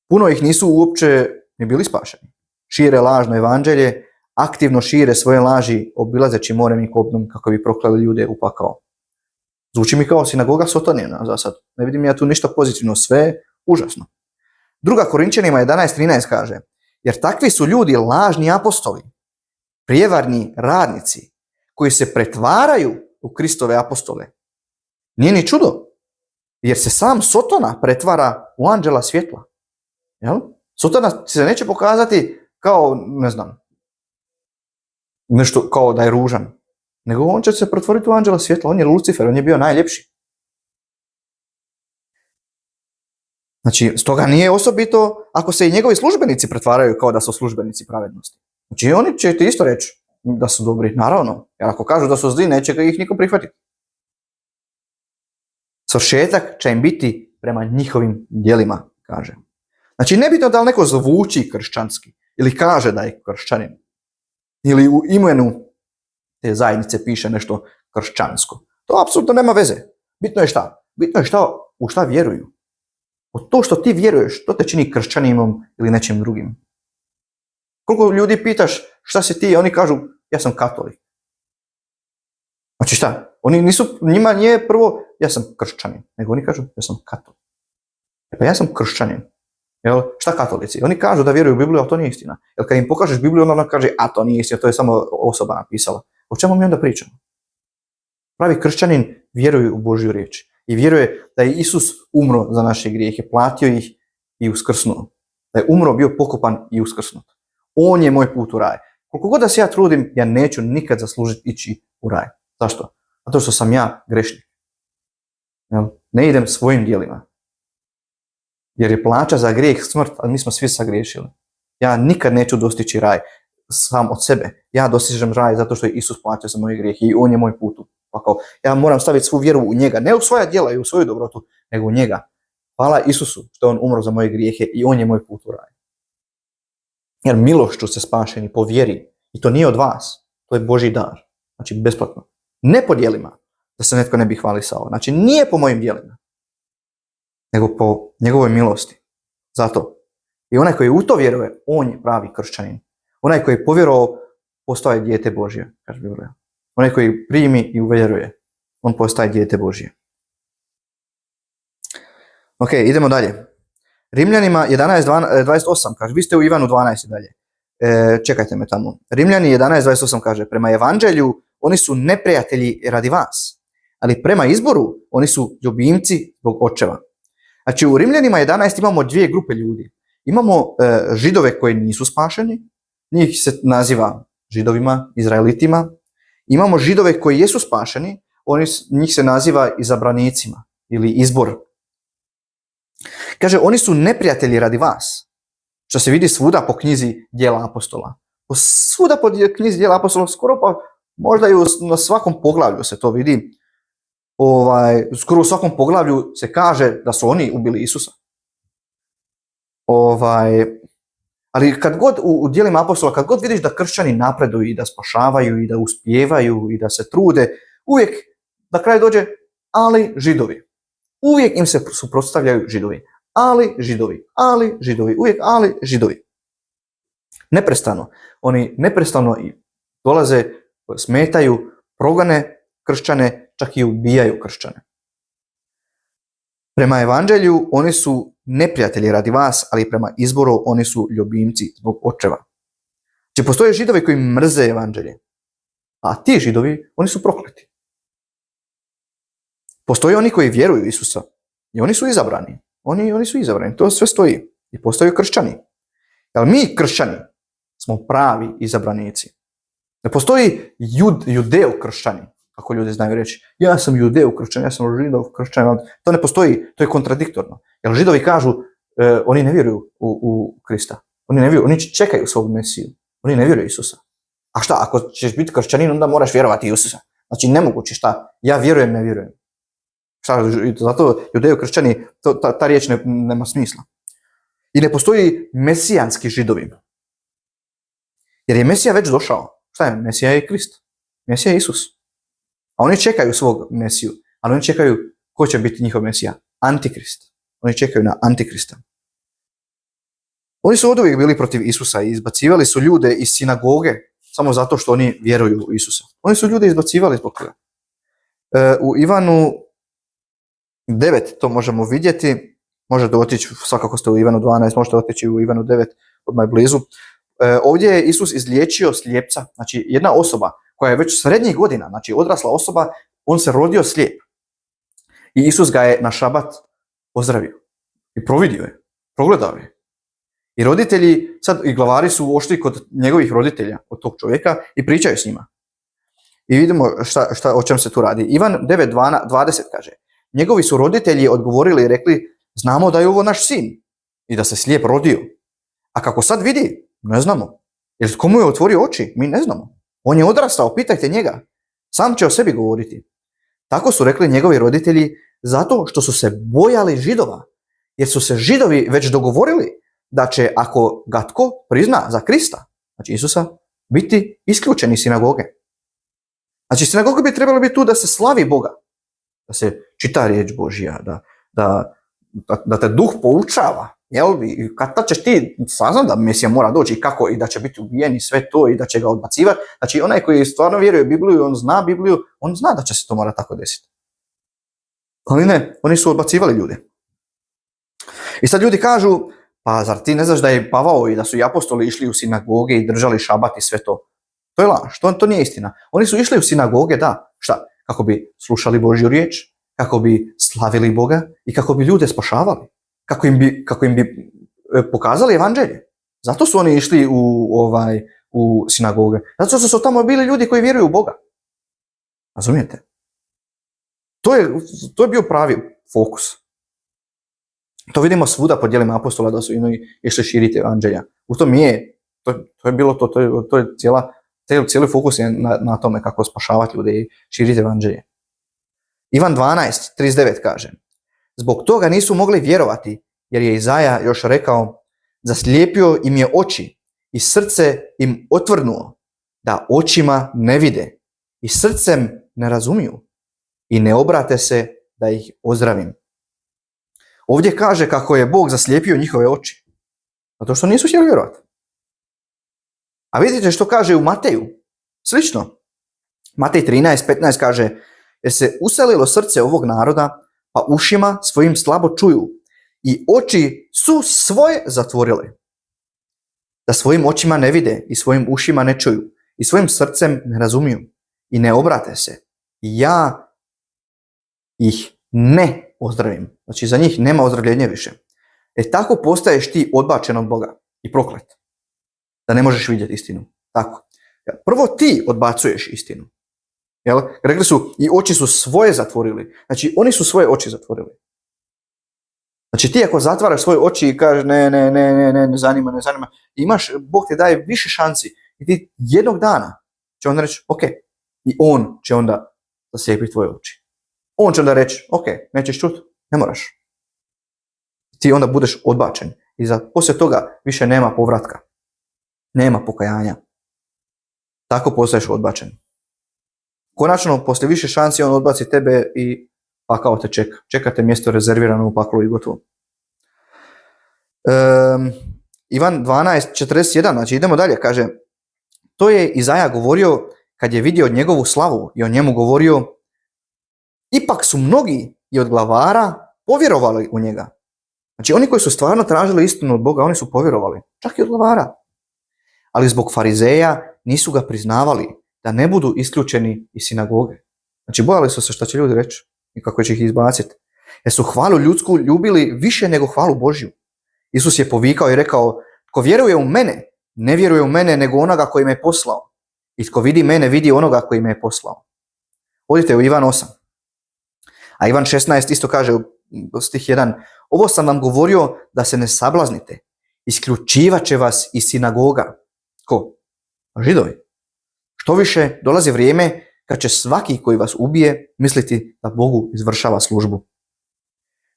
Speaker 1: Puno ih nisu uopće ni bili spašeni. Šire lažno evanđelje, aktivno šire svoje laži obilazeći morem i kopnom kako bi proklali ljude u pakao. Zvuči mi kao sinagoga Sotonijena za sad. Ne vidim ja tu ništa pozitivno, sve užasno. 2. Korinčanima 11:13 kaže, jer takvi su ljudi lažni apostoli, prijevarni radnici, koji se pretvaraju u Kristove apostole. Nije ni čudo, jer se sam Sotona pretvara u anđela svjetla. Jel? Sotona se neće pokazati kao, ne znam, nešto kao da je ružan, nego on će se pretvoriti u anđela svjetla. On je Lucifer, on je bio najljepši. Znači, stoga nije osobito ako se i njegovi službenici pretvaraju kao da su službenici pravednosti. Znači, oni će ti isto reći da su dobri, naravno. Jer ako kažu da su zli, neće ih niko prihvatiti. Svršetak će im biti prema njihovim djelima, kaže. Znači, nebitno da li neko zvuči kršćanski ili kaže da je kršćanin ili u imenu te zajednice piše nešto kršćansko. To apsolutno nema veze. Bitno je šta? Bitno je u šta vjeruju. To što ti vjeruješ, to te čini kršćaninom ili nečim drugim. Koliko ljudi pitaš šta si ti, oni kažu ja sam katolik. Znači šta? Njima nije prvo ja sam kršćanin, nego oni kažu ja sam katolik. Pa ja sam kršćanin. Jel? Šta katolici? Oni kažu da vjeruju u Bibliju, a to nije istina. Jer kad im pokažeš Bibliju, ona kaže a to nije istina, to je samo osoba napisala. O čemu mi onda pričamo? Pravi kršćanin vjeruje u Božju riječ. I vjeruje da je Isus umro za naše grijehe, platio ih i uskrsnuo. Da je umro, bio pokopan i uskrsnut. On je moj put u raj. Koliko god da se ja trudim, ja neću nikad zaslužiti ići u raj. Zašto? Zato što sam ja grešnik. Ne idem svojim djelima. Jer je plaća za grijeh smrt, a mi smo svi sagriješili. Ja nikad neću dostići raj sam od sebe. Ja dostižem raj zato što je Isus platio za moje grijehe i on je moj put. Ja moram staviti svu vjeru u njega, ne u svoja djela i u svoju dobrotu, nego u njega. Hvala Isusu što je on umro za moje grijehe i on je moj put u raj. Jer milošću ste spašeni po vjeri. I to nije od vas. To je Božji dar. Znači besplatno. Ne po djelima. Da se netko ne bi hvalisao. Znači nije po mojim djelima. Nego po njegovoj milosti. Zato. I onaj koji u to vjeruje, on je pravi kršćanin. Onaj koji je povjerovao, postaje dijete Božje, kaže Biblija. Onaj koji primi i uvjeruje, on postaje dijete Božje. Ok, idemo dalje. Rimljanima 11.28 kaže, vi ste u Ivanu 12 dalje. Čekajte me tamo. Rimljani 11.28 kaže, prema evanđelju oni su neprijatelji radi vas, ali prema izboru oni su ljubimci zbog očeva. Znači u Rimljanima 11 imamo dvije grupe ljudi. Imamo židove koji nisu spašeni, njih se naziva židovima, izraelitima. Imamo židove koji jesu spašeni, njih se naziva izabranicima ili izbor. Kaže, oni su neprijatelji radi vas, što se vidi svuda po knjizi Djela apostola. Svuda po knjizi Djela apostola, skoro pa možda i na svakom poglavlju se to vidi. Skoro u svakom poglavlju se kaže da su oni ubili Isusa. Ali kad god u djelima apostola, kad god vidiš da kršćani napreduju i da spašavaju i da uspijevaju i da se trude, uvijek na kraju dođe ali židovi. Uvijek im se suprotstavljaju židovi. Ali židovi, uvijek ali židovi. Neprestano. Oni neprestano dolaze, smetaju, progane kršćane, čak i ubijaju kršćane. Prema evanđelju oni su neprijatelji radi vas, ali prema izboru oni su ljubimci zbog očeva. Znači postoje židovi koji mrze evanđelje, a ti židovi, oni su prokleti. Postoje oni koji vjeruju Isusa i oni su izabrani. Oni su izabrani, to sve stoji. I postaju kršćani. Ali mi kršćani smo pravi izabranici. Ne postoji judeo kršćani, kako ljudi znaju reći. Ja sam judeo kršćan, ja sam židov kršćan. To ne postoji, to je kontradiktorno. Jer židovi kažu, oni ne vjeruju u Krista. Oni ne vjeruju, oni čekaju svog Mesiju. Oni ne vjeruju Isusa. A šta, ako ćeš biti kršćanin, onda moraš vjerovati Isusa. Znači nemoguće, šta? Ja vjerujem, ne vjerujem. Zato judeo kršćani, ta riječ nema smisla. I ne postoji mesijanski židovi. Jer je Mesija već došao. Šta je? Mesija je Krist. Mesija je Isus. A oni čekaju svog Mesiju. Ali oni čekaju ko će biti njihov Mesija? Antikrist. Oni čekaju na Antikrista. Oni su oduvijek bili protiv Isusa i izbacivali su ljude iz sinagoge samo zato što oni vjeruju u Isusa. Oni su ljude izbacivali zbog toga. U Ivanu 9 to možemo vidjeti, možete otići, svakako ste u Ivanu 12, možete otići u Ivanu 9, odmah blizu. Ovdje je Isus izliječio slijepca, znači jedna osoba koja je već srednjih godina, znači odrasla osoba, on se rodio slijep. I Isus ga je na šabat ozdravio i providio je, progledao je. I roditelji, sad i glavari su ošli kod njegovih roditelja, od tog čovjeka i pričaju s njima. I vidimo o čem se tu radi. Ivan 9.20 kaže, njegovi su roditelji odgovorili i rekli, znamo da je ovo naš sin i da se slijep rodio. A kako sad vidi, ne znamo. Jer komu je otvorio oči, mi ne znamo. On je odrastao, pitajte njega. Sam će o sebi govoriti. Tako su rekli njegovi roditelji zato što su se bojali Židova. Jer su se Židovi već dogovorili da će, ako ga tko prizna za Krista, znači Isusa, biti isključen iz sinagoge. Znači sinagoga bi trebalo biti tu da se slavi Boga. Da se čita riječ Božja, da te duh poučava. Kad ćeš ti saznat da Mesija mora doći i kako, i da će biti ubijen i sve to i da će ga odbacivati. Znači onaj koji stvarno vjeruje u Bibliju, on zna Bibliju, on zna da će se to mora tako desiti. Ali ne, oni su odbacivali ljude. I sad ljudi kažu, pa zar ti ne znaš da je Pavao i da su i apostoli išli u sinagoge i držali šabat i sve to? To je laž, to nije istina. Oni su išli u sinagoge, da, šta? Kako bi slušali Božju riječ, kako bi slavili Boga i kako bi ljude spašavali. Kako im bi pokazali evanđelje. Zato su oni išli u sinagoge. Zato što su tamo bili ljudi koji vjeruju u Boga. Razumijete? To je bio pravi fokus. To vidimo svuda po djelima apostola da su išli širiti evanđelja. U tom to je bilo to je cijeli fokus je na tome kako spašavati ljude i širiti evanđelje. Ivan 12.39 kaže, zbog toga nisu mogli vjerovati, jer je Izaja još rekao, zaslijepio im je oči i srce im otvrdnuo, da očima ne vide i srcem ne razumiju i ne obrate se da ih ozdravim. Ovdje kaže kako je Bog zaslijepio njihove oči, zato što nisu htjeli vjerovati. A vidite što kaže u Mateju? Slično. Matej 13:15 kaže, jer se uselilo srce ovog naroda, pa ušima svojim slabo čuju i oči su svoje zatvorile, da svojim očima ne vide i svojim ušima ne čuju i svojim srcem ne razumiju i ne obrate se. I ja ih ne ozdravim. Znači za njih nema ozdravljenja više. Tako postaješ ti odbačen od Boga i proklet. Da ne možeš vidjeti istinu. Tako. Prvo ti odbacuješ istinu. Jel? Rekli su i oči su svoje zatvorili. Znači oni su svoje oči zatvorili. Znači ti ako zatvaraš svoje oči i kažeš ne zanima, Bog ti daje više šansi i ti jednog dana će on reći ok, i on će onda zaslijepiti tvoje oči. On će onda reći ok, nećeš čuti, ne moraš. Ti onda budeš odbačen i poslije toga više nema povratka. Nema pokajanja. Tako postaješ odbačen. Konačno, poslije više šansi on odbaci tebe i pakao te čeka. Čekate mjesto rezervirano u paklu i gotovo. Ivan 12:41, znači idemo dalje, kaže, to je Izaja govorio kad je vidio njegovu slavu i o njemu govorio, ipak su mnogi i od glavara povjerovali u njega. Znači oni koji su stvarno tražili istinu od Boga, oni su povjerovali, čak i od glavara. Ali zbog farizeja nisu ga priznavali da ne budu isključeni iz sinagoge. Znači bojali su se šta će ljudi reći i kako će ih izbaciti. Jer su hvalu ljudsku ljubili više nego hvalu Božju. Isus je povikao i rekao, tko vjeruje u mene, ne vjeruje u mene nego onoga koji me je poslao. I tko vidi mene, vidi onoga koji me je poslao. Odite u Ivan 8. A Ivan 16 isto kaže u stih 1, ovo sam vam govorio da se ne sablaznite. Isključivat će vas iz sinagoga. Ko? Židovi. Što više, dolazi vrijeme kad će svaki koji vas ubije misliti da Bogu izvršava službu.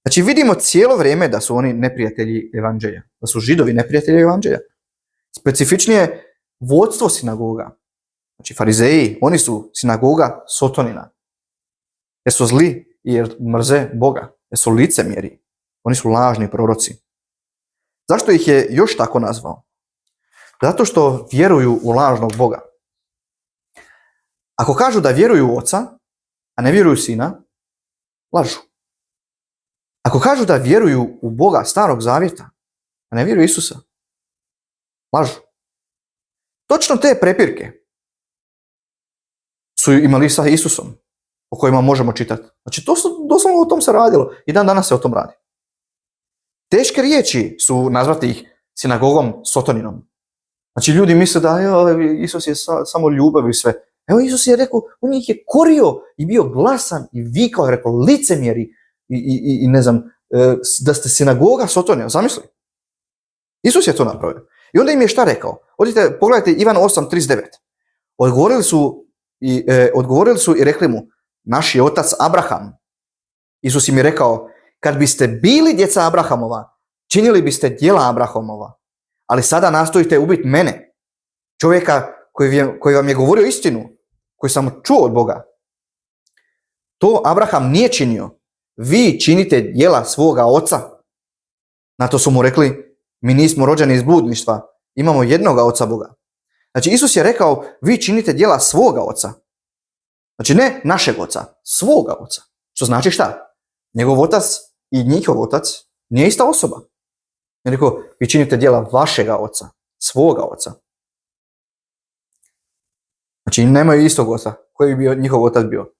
Speaker 1: Znači vidimo cijelo vrijeme da su oni neprijatelji evanđelja. Da su Židovi neprijatelji evanđelja. Specifičnije vodstvo sinagoga. Znači farizeji, oni su sinagoga sotonina. Jer su zli i jer mrze Boga. Jer su licemjeri. Oni su lažni proroci. Zašto ih je još tako nazvao? Zato što vjeruju u lažnog Boga. Ako kažu da vjeruju u Oca, a ne vjeruju Sina, lažu. Ako kažu da vjeruju u Boga starog zavjeta, a ne vjeruju Isusa, lažu. Točno te prepirke su imali sa Isusom, o kojima možemo čitati. Znači, doslovno o tom se radilo i dan danas se o tom radi. Teške riječi su nazvati ih sinagogom sotoninom. Znači, ljudi misle da Isus je samo ljubav i sve. Evo, Isus je rekao, on ih je korio i bio glasan i vikao, je rekao, licemjeri i ne znam, da ste sinagoga sotonija. Zamisli. Isus je to napravio. I onda im je šta rekao? Odite, pogledajte Ivan 8:39. Odgovorili su i rekli mu, naš je otac Abraham. Isus im je rekao, kad biste bili djeca Abrahamova, činili biste djela Abrahamova, ali sada nastojite ubiti mene, čovjeka koji vam je govorio istinu, koji sam čuo od Boga. To Abraham nije činio. Vi činite djela svoga oca. Na to su mu rekli, mi nismo rođeni iz bludništva, imamo jednoga oca Boga. Znači Isus je rekao, vi činite djela svoga oca. Znači ne našeg oca, svoga oca. Što znači šta? Njegov otac i njihov otac nije ista osoba. Je rekao, vi činite djela vašega oca, svoga oca. Znači nemaju istog oca. Koji bi bio njihov otac bio?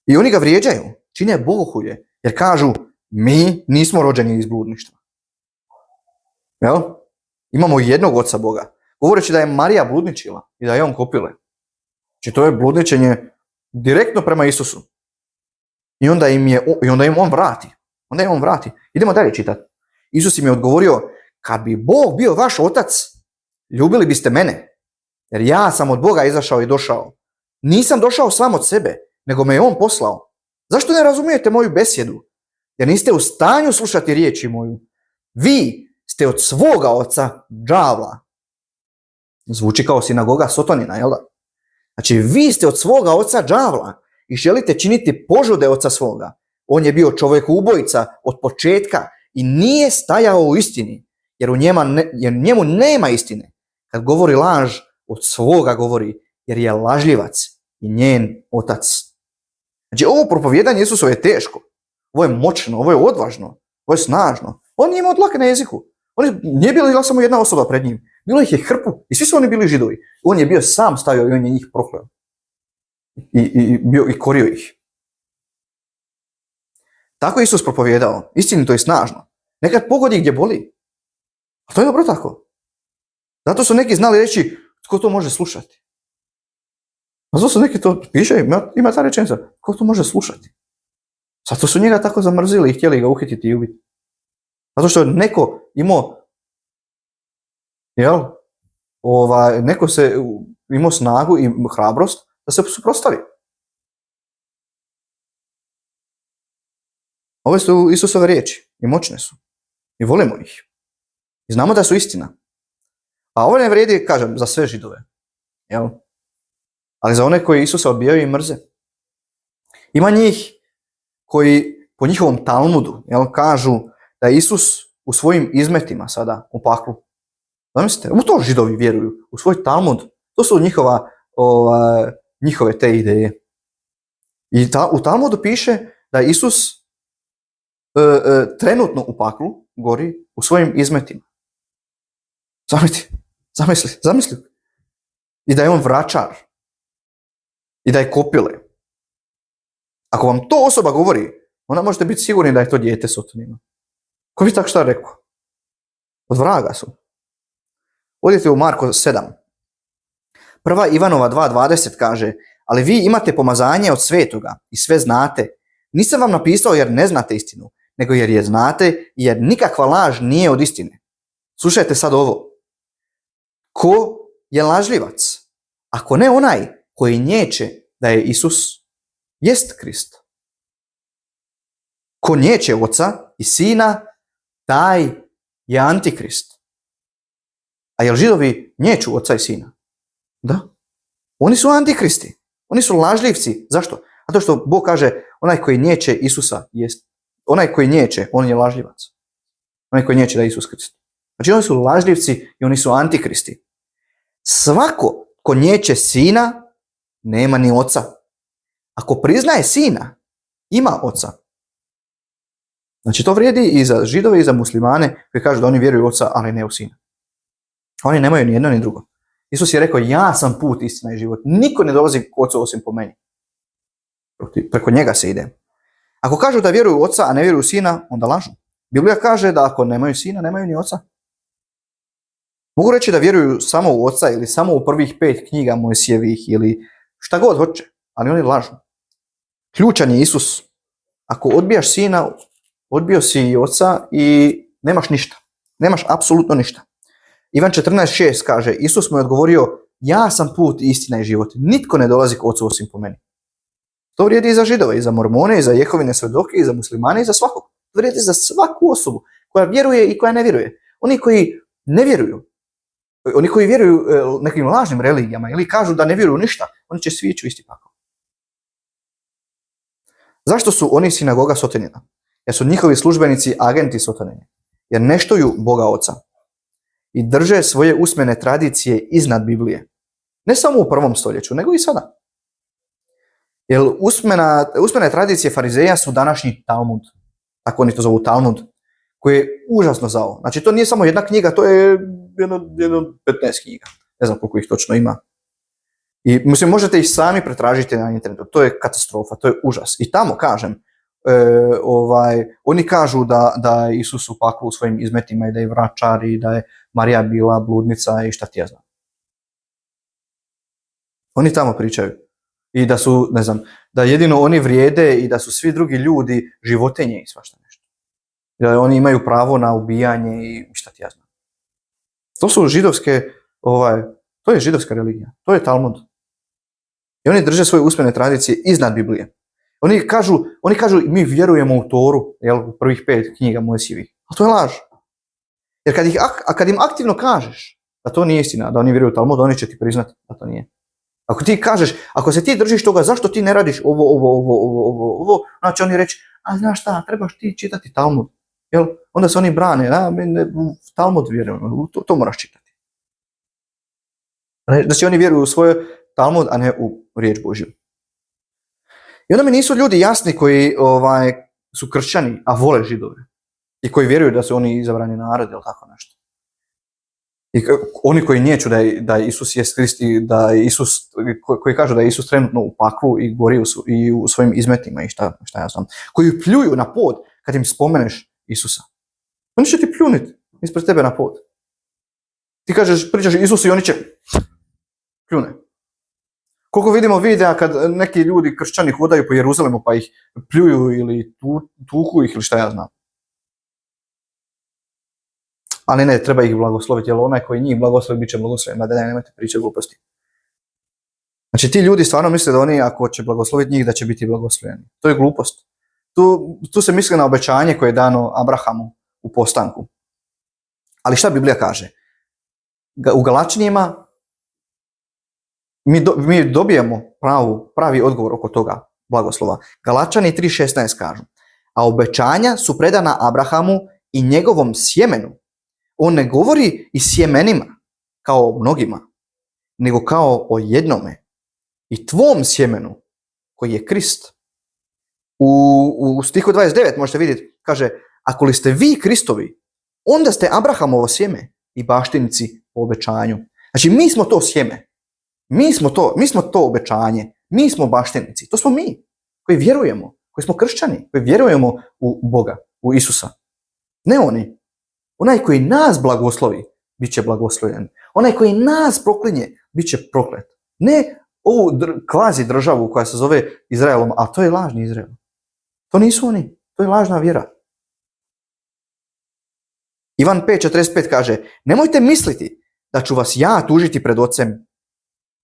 Speaker 1: I oni ga vrijeđaju, čine bogohulje, jer kažu, mi nismo rođeni iz bludništva. Jel? Imamo jednog oca Boga. Govoreći da je Marija bludničila i da je on kopile. Znači to je bludničenje direktno prema Isusu. I onda im on vrati. Idemo dalje čitati. Isus im je odgovorio, kad bi Bog bio vaš otac, ljubili biste mene. Jer ja sam od Boga izašao i došao. Nisam došao sam od sebe, nego me je on poslao. Zašto ne razumijete moju besjedu? Jer niste u stanju slušati riječi moju. Vi ste od svoga oca đavla. Zvuči kao sinagoga Sotonina, jel da? Znači, vi ste od svoga oca đavla i želite činiti požude oca svoga. On je bio čovjek ubojica od početka i nije stajao u istini, jer njemu nema istine. Kad govori laž, od svoga govori, jer je lažljivac i njen otac. Znači, ovo propovijedanje Isusove je teško. Ovo je moćno, ovo je odvažno, ovo je snažno. On nije imao dlake na jeziku. Nije bila samo jedna osoba pred njim. Bilo ih je hrpu i svi su oni bili Židovi. On je bio sam stavio i on je njih prokleo. I korio ih. Tako je Isus propovijedao, istinito i snažno. Nekad pogodi gdje boli. A to je dobro tako. Zato su neki znali reći, tko to može slušati. A zato su neki to piše, ima ta rečenica, tko to može slušati. Zato su njega tako zamrzili i htjeli ga uhititi i ubiti. Zato što je neko imao, neko se imao snagu i hrabrost da se suprotstavi. Ove su Isusove riječi i moćne su. I volimo ih. I znamo da su istina. A ovo ne vrijedi, kažem, za sve Židove. Jel? Ali za one koji Isusa odbijaju i mrze. Ima njih koji po njihovom Talmudu kažu da je Isus u svojim izmetima sada u paklu. Zamislite, u to Židovi vjeruju, u svoj Talmud. To su njihove te ideje. I u Talmudu piše da je Isus trenutno u paklu gori u svojim izmetima. Zamisli. I da je on vračar. I da je kopile. Ako vam to osoba govori, onda možete biti sigurni da je to dijete Sotonino. Ko bi tako šta rekao? Od vraga su. Odite u Marko 7. Prva Ivanova 2.20 kaže, ali vi imate pomazanje od svetoga i sve znate. Nisam vam napisao jer ne znate istinu, nego jer je znate, jer nikakva laž nije od istine. Slušajte sad ovo. Ko je lažljivac? Ako ne onaj koji nječe da je Isus jest Krist. Ko nječe oca i sina, taj je antikrist. A jel Židovi nječu oca i sina? Da. Oni su antikristi. Oni su lažljivci. Zašto? Zato što Bog kaže, onaj koji nječe Isusa jest. Onaj koji nječe, on je lažljivac. Onaj koji nječe da je Isus Krist. Znači oni su lažljivci i oni su antikristi. Svako ko nječe sina, nema ni oca. Ako priznaje sina, ima oca. Znači to vrijedi i za Židove i za muslimane koji kažu da oni vjeruju u oca, ali ne u sina. Oni nemaju ni jedno ni drugo. Isus je rekao, ja sam put, istina i život. Niko ne dolazi k ocu osim po meni. Preko njega se ide. Ako kažu da vjeruju u oca, a ne vjeruju u sina, onda lažu. Biblija kaže da ako nemaju sina, nemaju ni oca. Mogu reći da vjeruju samo u oca ili samo u prvih 5 knjiga Mojsijevih ili šta god hoće, ali oni lažu. Ključan je Isus. Ako odbijaš sina, odbio si i oca i nemaš ništa. Nemaš apsolutno ništa. Ivan 14.6 kaže, Isus mu je odgovorio, ja sam put, istina i život. Nitko ne dolazi k ocu osim po meni. To vrijedi i za Židove, i za Mormone, i za Jehovine svjedoke, i za muslimane, i za svakog. To vrijedi za svaku osobu koja vjeruje i koja ne vjeruje. Oni koji ne vjeruju, oni koji vjeruju nekim lažnim religijama ili kažu da ne vjeruju ništa, oni će svi ići u isti pakao. Zašto su oni sinagoga Sotonina? Jer su njihovi službenici agenti Sotonine. Jer ne štuju Boga Oca. I drže svoje usmene tradicije iznad Biblije. Ne samo u 1. stoljeću, nego i sada. Jer usmene tradicije farizeja su današnji Talmud. Tako oni to zovu Talmud. Koji je užasno zao. Znači to nije samo jedna knjiga, to je jedno 15 knjiga. Ne znam koliko ih točno ima. I mislim, možete ih sami pretražiti na internetu. To je katastrofa, to je užas. I tamo kažem, oni kažu da je Isus u paklu u svojim izmetima i da je vračar i da je Marija bila bludnica i šta ti ja znam. Oni tamo pričaju. I da su, ne znam, da jedino oni vrijede i da su svi drugi ljudi životinje i svašta nešto. I da oni imaju pravo na ubijanje i šta ti ja znam. To su židovske, to je židovska religija. To je Talmud. I oni drže svoje usmene tradicije iznad Biblije. Oni kažu mi vjerujemo u Toru, u prvih 5 knjiga Mojsijevih. A to je laž. Jer kad im aktivno kažeš da to nije istina, da oni vjeruju u Talmud, oni će ti priznati da to nije. Ako ti kažeš, ako se ti držiš toga, zašto ti ne radiš ovo, znači oni reći, a znaš šta, trebaš ti čitati Talmud. Jel? Onda se oni brane, u Talmud vjerujemo, to moraš čitati. Znači oni vjeruju u svoj Talmud, a ne u riječ Božju. I onda mi nisu ljudi jasni koji su kršćani, a vole Židove. I koji vjeruju da su oni izabrani narod ili tako nešto. I oni koji niječu da je Isus jest Krist i da je Isus, koji kažu da je Isus trenutno u paklu i gori i u svojim izmetima i šta ja znam. Koji pljuju na pod kad im spomeneš Isusa. Oni će ti pljuniti ispred tebe na pod. Ti pričaš Isus i oni će pljune. Koliko vidimo videa kad neki ljudi kršćani hodaju po Jeruzalemu pa ih pljuju ili tuku ih ili šta ja znam. Ali ne, treba ih blagosloviti, jer onaj koji njih blagoslovi bit će blagosloven, mada nemojte pričati gluposti. Znači ti ljudi stvarno misle da oni ako će blagosloviti njih da će biti blagosloveni. To je glupost. Tu se misli na obećanje koje je dano Abrahamu u postanku. Ali šta Biblija kaže? U Galačanima mi dobijemo pravi odgovor oko toga blagoslova. Galačani 3.16 kažu, a obećanja su predana Abrahamu i njegovom sjemenu. On ne govori i sjemenima, kao o mnogima, nego kao o jednome. I tvom sjemenu, koji je Krist. U stihu 29 možete vidjeti, kaže, ako li ste vi Kristovi, onda ste Abrahamovo sjeme i baštinici po obećanju. Znači, mi smo to sjeme. Mi smo to obećanje. Mi smo baštinici. To smo mi, koji vjerujemo, koji smo kršćani, koji vjerujemo u Boga, u Isusa. Ne oni. Onaj koji nas blagoslovi, bit će blagoslovljen. Onaj koji nas proklinje, bit će proklet. Ne ovu kvazi državu koja se zove Izraelom, a to je lažni Izrael. To nisu oni, to je lažna vjera. Ivan 5.45 kaže, nemojte misliti da ću vas ja tužiti pred Ocem.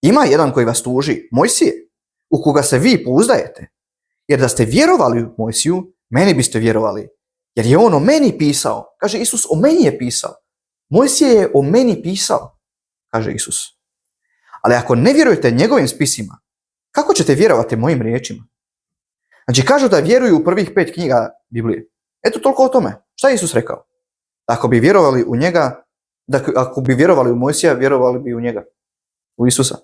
Speaker 1: Ima jedan koji vas tuži, Mojsije, u koga se vi pouzdajete. Jer da ste vjerovali u Mojsiju, meni biste vjerovali. Jer je on o meni pisao. Kaže Isus, o meni je pisao. Mojsije je o meni pisao, kaže Isus. Ali ako ne vjerujete njegovim spisima, kako ćete vjerovati mojim riječima? Znači kažu da vjeruju u prvih 5 knjiga Biblije. Eto toliko o tome. Šta je Isus rekao? Ako bi vjerovali u njega, ako bi vjerovali u Mojsija, vjerovali bi u njega. U Isusa.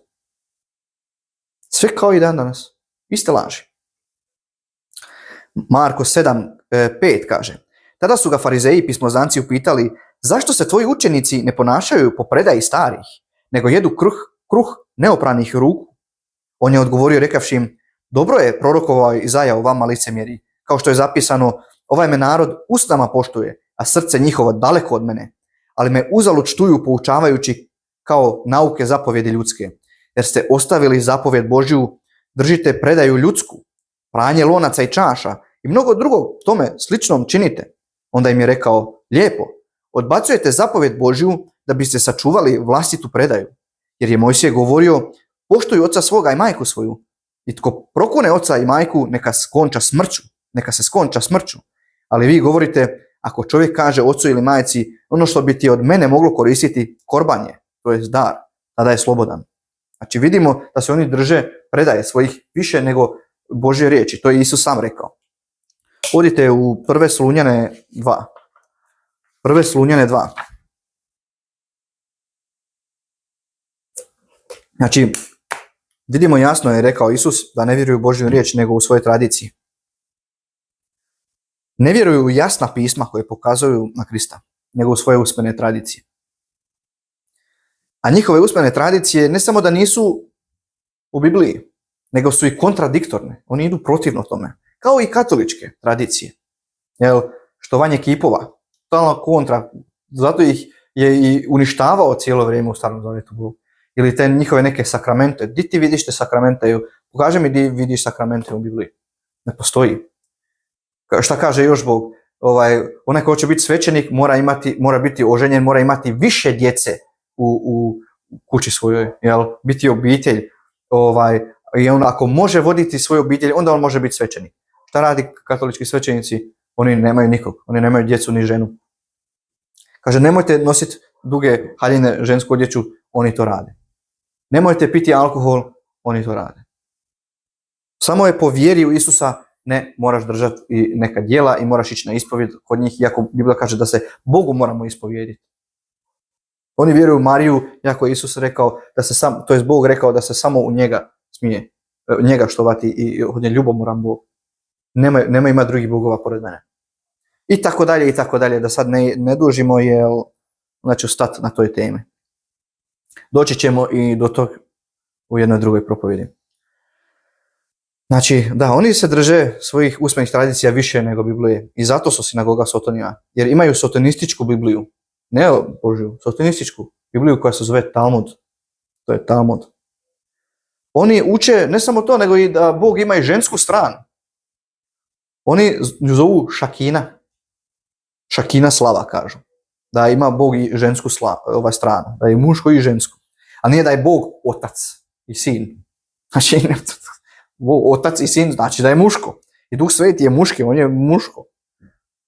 Speaker 1: Sve kao i dan danas. Iste laži. Marko 7.5 kaže, tada su ga farizeji i pismozanci upitali, zašto se tvoji učenici ne ponašaju po predaji starih, nego jedu kruh neopranih ruku? On je odgovorio rekavši im, dobro je prorokovao Izaja o vama licemjeri, kao što je zapisano, ovaj me narod usnama poštuje, a srce njihovo daleko od mene, ali me uzalud štuju poučavajući kao nauke zapovjedi ljudske, jer ste ostavili zapovjed Božju, držite predaju ljudsku, pranje lonaca i čaša i mnogo drugog tome sličnom činite. Onda im je rekao, lijepo, odbacujete zapovjed Božju da biste sačuvali vlastitu predaju, jer je Mojsije govorio, poštuj oca svoga i majku svoju, i tko prokune oca i majku neka se skonča smrću. Ali vi govorite, ako čovjek kaže ocu ili majci, ono što bi ti od mene moglo koristiti korbanje, to je dar, tada je slobodan. Znači vidimo da se oni drže predaje svojih više nego Božje riječi, to je Isus sam rekao. Odite u 1. Slunjane 2. 1. Slunjane 2. Znači, vidimo jasno je rekao Isus da ne vjeruju u Božju riječ nego u svojoj tradiciji. Ne vjeruju u jasna pisma koje pokazuju na Krista, nego u svoje usmene tradicije. A njihove usmene tradicije ne samo da nisu u Bibliji, nego su i kontradiktorne. Oni idu protivno tome. Kao i katoličke tradicije. Štovanje kipova. Totalno kontra. Zato ih je i uništavao cijelo vrijeme u Starom Zavjetu. Ili te njihove neke sakramente. Di ti vidiš te sakramente? Pokaži mi di vidiš sakramente u Bibliji. Ne postoji. Šta kaže još Bog? Onaj ko će biti svećenik mora biti oženjen, mora imati više djece u kući svojoj. Biti obitelj. I on ako može voditi svoju obitelj, onda on može biti svećenik. Šta radi katolički svećenici? Oni nemaju nikog. Oni nemaju djecu ni ženu. Kaže, nemojte nositi duge haljine žensku odjeću, oni to rade. Nemojte piti alkohol, oni to rade. Samo je po vjeri u Isusa, ne moraš držati i neka djela i moraš ići na ispovjed kod njih, iako Biblija kaže da se Bogu moramo ispovjediti. Oni vjeruju u Mariju, iako je Isus rekao da se Bog rekao da se samo u njega smije, njega štovati i od nje ljubomoran Bog. Nema ima drugih bogova pored mene. I tako dalje, da sad ne dužimo, jer znači stati na toj temi. Doći ćemo i do tog u jednoj drugoj propovjedi. Znači, da, oni se drže svojih usmenih tradicija više nego Biblije i zato su sinagoga sotonija, jer imaju sotonističku Bibliju, ne Božju, sotonističku Bibliju koja se zove Talmud. To je Talmud. Oni uče ne samo to, nego i da Bog ima i žensku stranu. Oni nju zovu Šakina. Šakina slava, kažu. Da ima Bog i žensku stranu, da je muško i žensko. A nije da je Bog otac i sin. Znači, otac i sin znači da je muško. I Duh Sveti je muški, on je muško.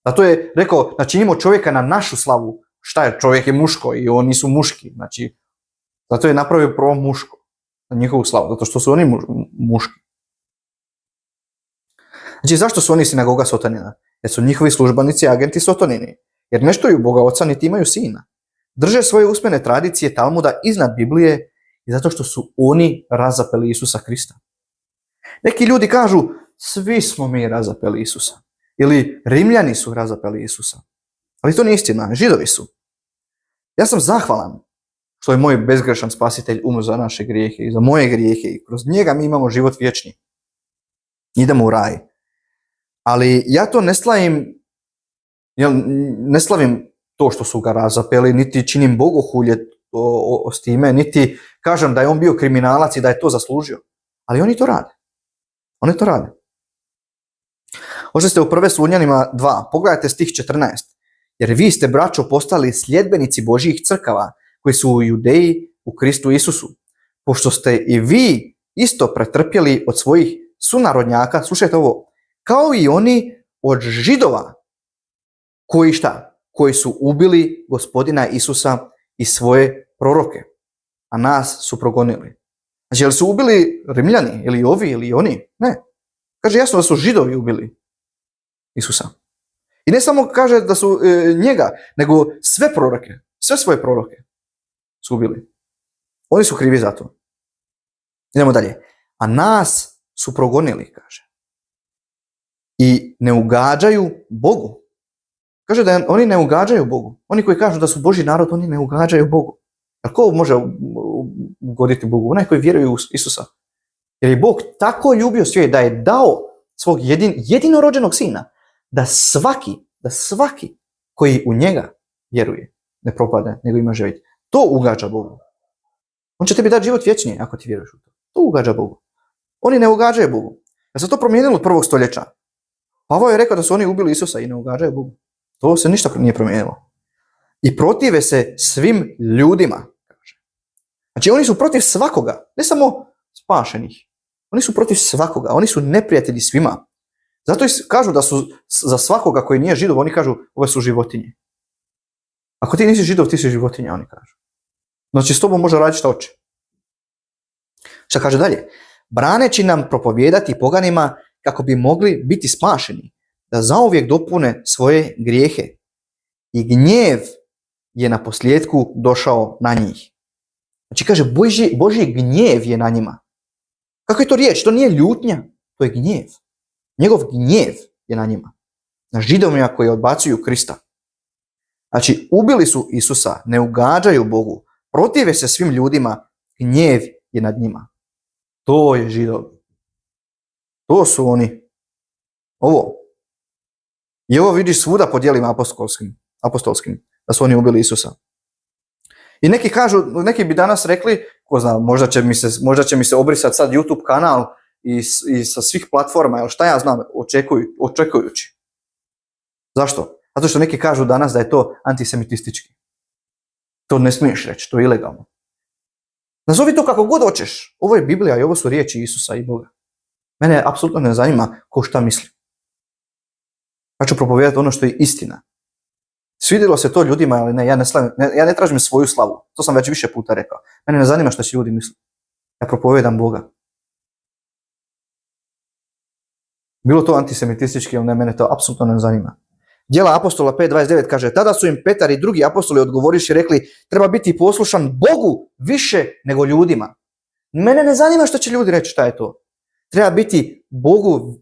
Speaker 1: Zato je rekao, načinimo čovjeka na našu slavu. Šta je, čovjek je muško i oni su muški. Znači, zato je napravio prvo muško na njihovu slavu, zato što su oni muški. Znači, zašto su oni sinagoga sotonina? Jer su njihovi službenici agenti sotonini. Jer ne štuju Boga Oca niti imaju sina. Drže svoje usmene tradicije Talmuda iznad Biblije i zato što su oni razapeli Isusa Krista. Neki ljudi kažu, svi smo mi razapeli Isusa. Ili Rimljani su razapeli Isusa. Ali to nije istina, Židovi su. Ja sam zahvalan što je moj bezgrešan spasitelj umro za naše grijehe i za moje grijehe i kroz njega mi imamo život vječni. Idemo u raj. Ali ja to ne slavim to što su ga razapeli, niti činim bogohulje s time, niti kažem da je on bio kriminalac i da je to zaslužio. Ali oni to rade. Oni to rade. Možda ste u prve Slunjanima 2, pogledajte stih 14. Jer vi ste, braćo, postali sljedbenici Božjih crkava, koji su u Judeji u Kristu Isusu. Pošto ste i vi isto pretrpjeli od svojih sunarodnjaka, slušajte ovo, kao i oni od Židova, koji šta? Koji su ubili Gospodina Isusa i svoje proroke, a nas su progonili. Znači, jel su ubili Rimljani, ili ovi, ili oni? Ne. Kaže jasno da su Židovi ubili Isusa. I ne samo kaže da su njega, nego sve proroke, sve svoje proroke su ubili. Oni su krivi za to. Idemo dalje. A nas su progonili, kaže. I ne ugađaju Bogu. Kaže da oni ne ugađaju Bogu. Oni koji kažu da su Božji narod, oni ne ugađaju Bogu. A ko može ugoditi Bogu? Onaj koji vjeruje u Isusa. Jer je Bog tako ljubio svijet da je dao svog jedinorođenog sina da svaki koji u njega vjeruje ne propade, nego ima život. To ugađa Bogu. On će tebi dati život vječni ako ti vjeruješ u to. To ugađa Bogu. Oni ne ugađaju Bogu. Ja se to promijenilo od prvog stoljeća. Pavao je rekao da su oni ubili Isusa i ne ugađaju Bogu. To se ništa nije promijenilo. I protive se svim ljudima. Znači oni su protiv svakoga, ne samo spašenih. Oni su protiv svakoga, oni su neprijatelji svima. Zato kažu da su za svakoga koji nije Židov, oni kažu ove su životinje. Ako ti nisi Židov, ti si životinja, oni kažu. Znači s tobom može raditi šta hoće. Šta kaže dalje? Braneći nam propovijedati poganima kako bi mogli biti spašeni, da zauvijek dopune svoje grijehe. I gnjev je na posljedku došao na njih. Znači kaže, Božji gnjev je na njima. Kako je to riječ? To nije ljutnja, to je gnjev. Njegov gnjev je na njima. Na Židovima koji odbacuju Krista. Znači, ubili su Isusa, ne ugađaju Bogu, protive se svim ljudima, gnjev je nad njima. To je Židov. To su oni. Ovo. I ovo vidiš svuda po djelima apostolskim, da su oni ubili Isusa. I neki kažu, neki bi danas rekli, ko zna, možda će mi se obrisati sad YouTube kanal i sa svih platforma, ili šta ja znam, očekujući. Zašto? Zato što neki kažu danas da je to antisemitistički. To ne smiješ reći, to je ilegalno. Nazovi to kako god hoćeš. Ovo je Biblija i ovo su riječi Isusa i Boga. Mene apsolutno ne zanima ko šta misli. Ja ću propovijedati ono što je istina. Svidjelo se to ljudima, ali ne, ja ne tražim svoju slavu. To sam već više puta rekao. Mene ne zanima što će ljudi misle. Ja propovedam Boga. Bilo to antisemitistički ili ne, mene to apsolutno ne zanima. Djela apostola 5.29 kaže, tada su im Petar i drugi apostoli odgovoriši rekli, treba biti poslušan Bogu više nego ljudima. Mene ne zanima što će ljudi reći šta je to. Treba biti Bogu,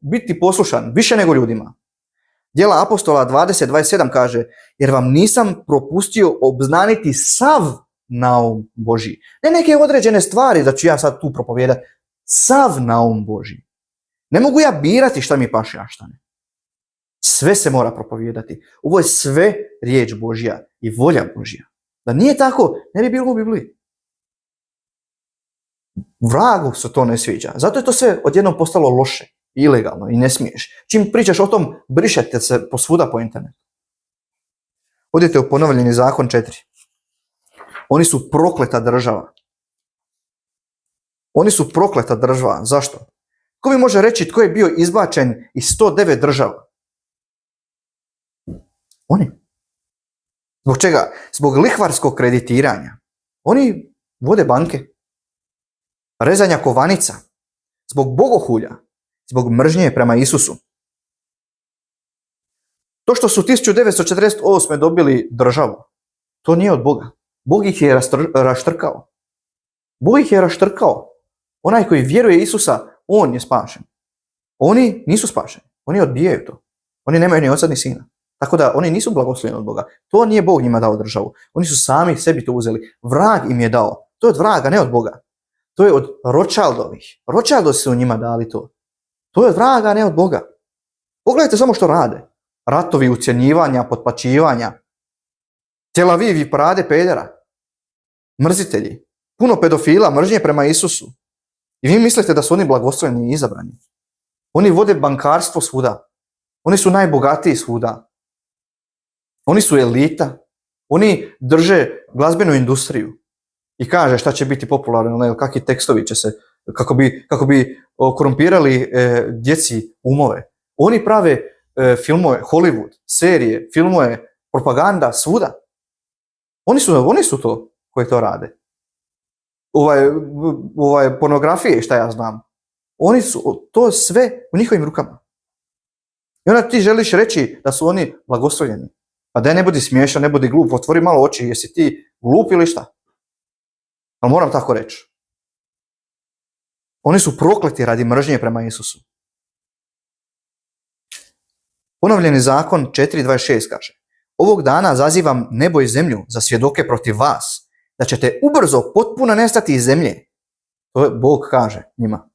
Speaker 1: biti poslušan više nego ljudima. Djela apostola 20.27 kaže, jer vam nisam propustio obznaniti sav naum Božji. Ne neke određene stvari da ću ja sad tu propovijedati. Sav naum Božji. Ne mogu ja birati šta mi paše, a šta ne. Sve se mora propovijedati. Ovo je sve riječ Božja i volja Božja. Da nije tako, ne bi bilo u Bibliji. Vragu se to ne sviđa. Zato je to sve odjednom postalo loše, ilegalno i ne smiješ. Čim pričaš o tom, brišete se posvuda po internetu. Odite u ponovljeni zakon 4. Oni su prokleta država. Oni su prokleta država. Zašto? Ko mi može reći tko je bio izbačen iz 109 država? Oni. Zbog čega? Zbog lihvarskog kreditiranja. Oni vode banke. Rezanja kovanica. Zbog bogohulja. Zbog mržnje prema Isusu. To što su 1948. dobili državu, to nije od Boga. Bog ih je raštrkao. Bog ih je raštrkao. Onaj koji vjeruje Isusa, on je spašen. Oni nisu spašeni. Oni odbijaju to. Oni nemaju ni oca ni sina. Tako da oni nisu blagoslovljeni od Boga. To nije Bog njima dao državu. Oni su sami sebi to uzeli. Vrag im je dao. To je od vraga, ne od Boga. To je od Rothschildovih. Rothschildovi su njima dali to. To je od vraga, ne od Boga. Pogledajte samo što rade. Ratovi, ucjenjivanja, potplaćivanja. Tel Aviv i parade pedera. Mrzitelji. Puno pedofila, mržnje prema Isusu. I vi mislite da su oni blagoslovljeni i izabrani. Oni vode bankarstvo svuda. Oni su najbogatiji svuda. Oni su elita. Oni drže glazbenu industriju. I kaže šta će biti popularno, kakvi tekstovi će se, kako bi korumpirali djeci umove. Oni prave filmove, Hollywood, serije, filmove, propaganda, svuda. Oni su to koji to rade. Pornografije, šta ja znam. Oni su to sve u njihovim rukama. I onda ti želiš reći da su oni blagoslovljeni. Pa daj ne budi smiješan, ne budi glup, otvori malo oči, jesi ti glup ili šta? Ali moram tako reći. Oni su prokleti radi mržnje prema Isusu. Ponovljeni zakon 4.26 kaže, ovog dana zazivam nebo i zemlju za svjedoke protiv vas, da ćete ubrzo potpuno nestati iz zemlje. To je Bog kaže njima.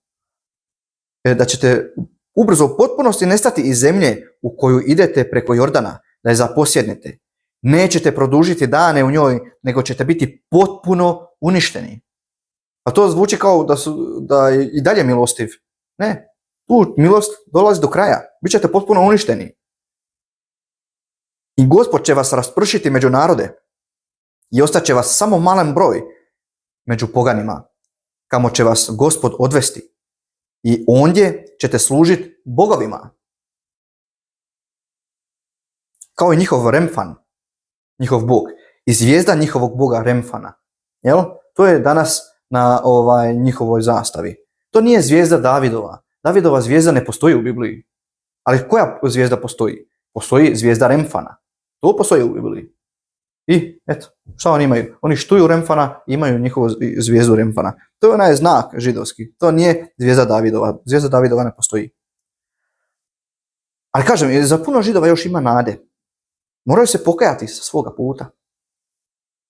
Speaker 1: Da ćete ubrzo u potpunosti nestati iz zemlje u koju idete preko Jordana, da je zaposjednete. Nećete produžiti dane u njoj, nego ćete biti potpuno uništeni. A to zvuči kao da je i dalje milostiv. Ne, tu milost dolazi do kraja. Bićete potpuno uništeni. I Gospod će vas raspršiti među narode i ostaće vas samo malen broj među poganima, kamo će vas Gospod odvesti. I ondje ćete služiti bogovima. Kao i njihov Remfan, njihov bog. I zvijezda njihovog boga Remfana. Jel? To je danas na njihovoj zastavi. To nije zvijezda Davidova. Davidova zvijezda ne postoji u Bibliji. Ali koja zvijezda postoji? Postoji zvijezda Remfana. To postoji u Bibliji. I eto, šta oni imaju? Oni štuju Remfana i imaju njihovu zvijezdu Remfana. To je onaj znak židovski. To nije zvijezda Davidova. Zvijezda Davidova ne postoji. Ali kažem, za puno Židova još ima nade. Moraju se pokajati sa svoga puta.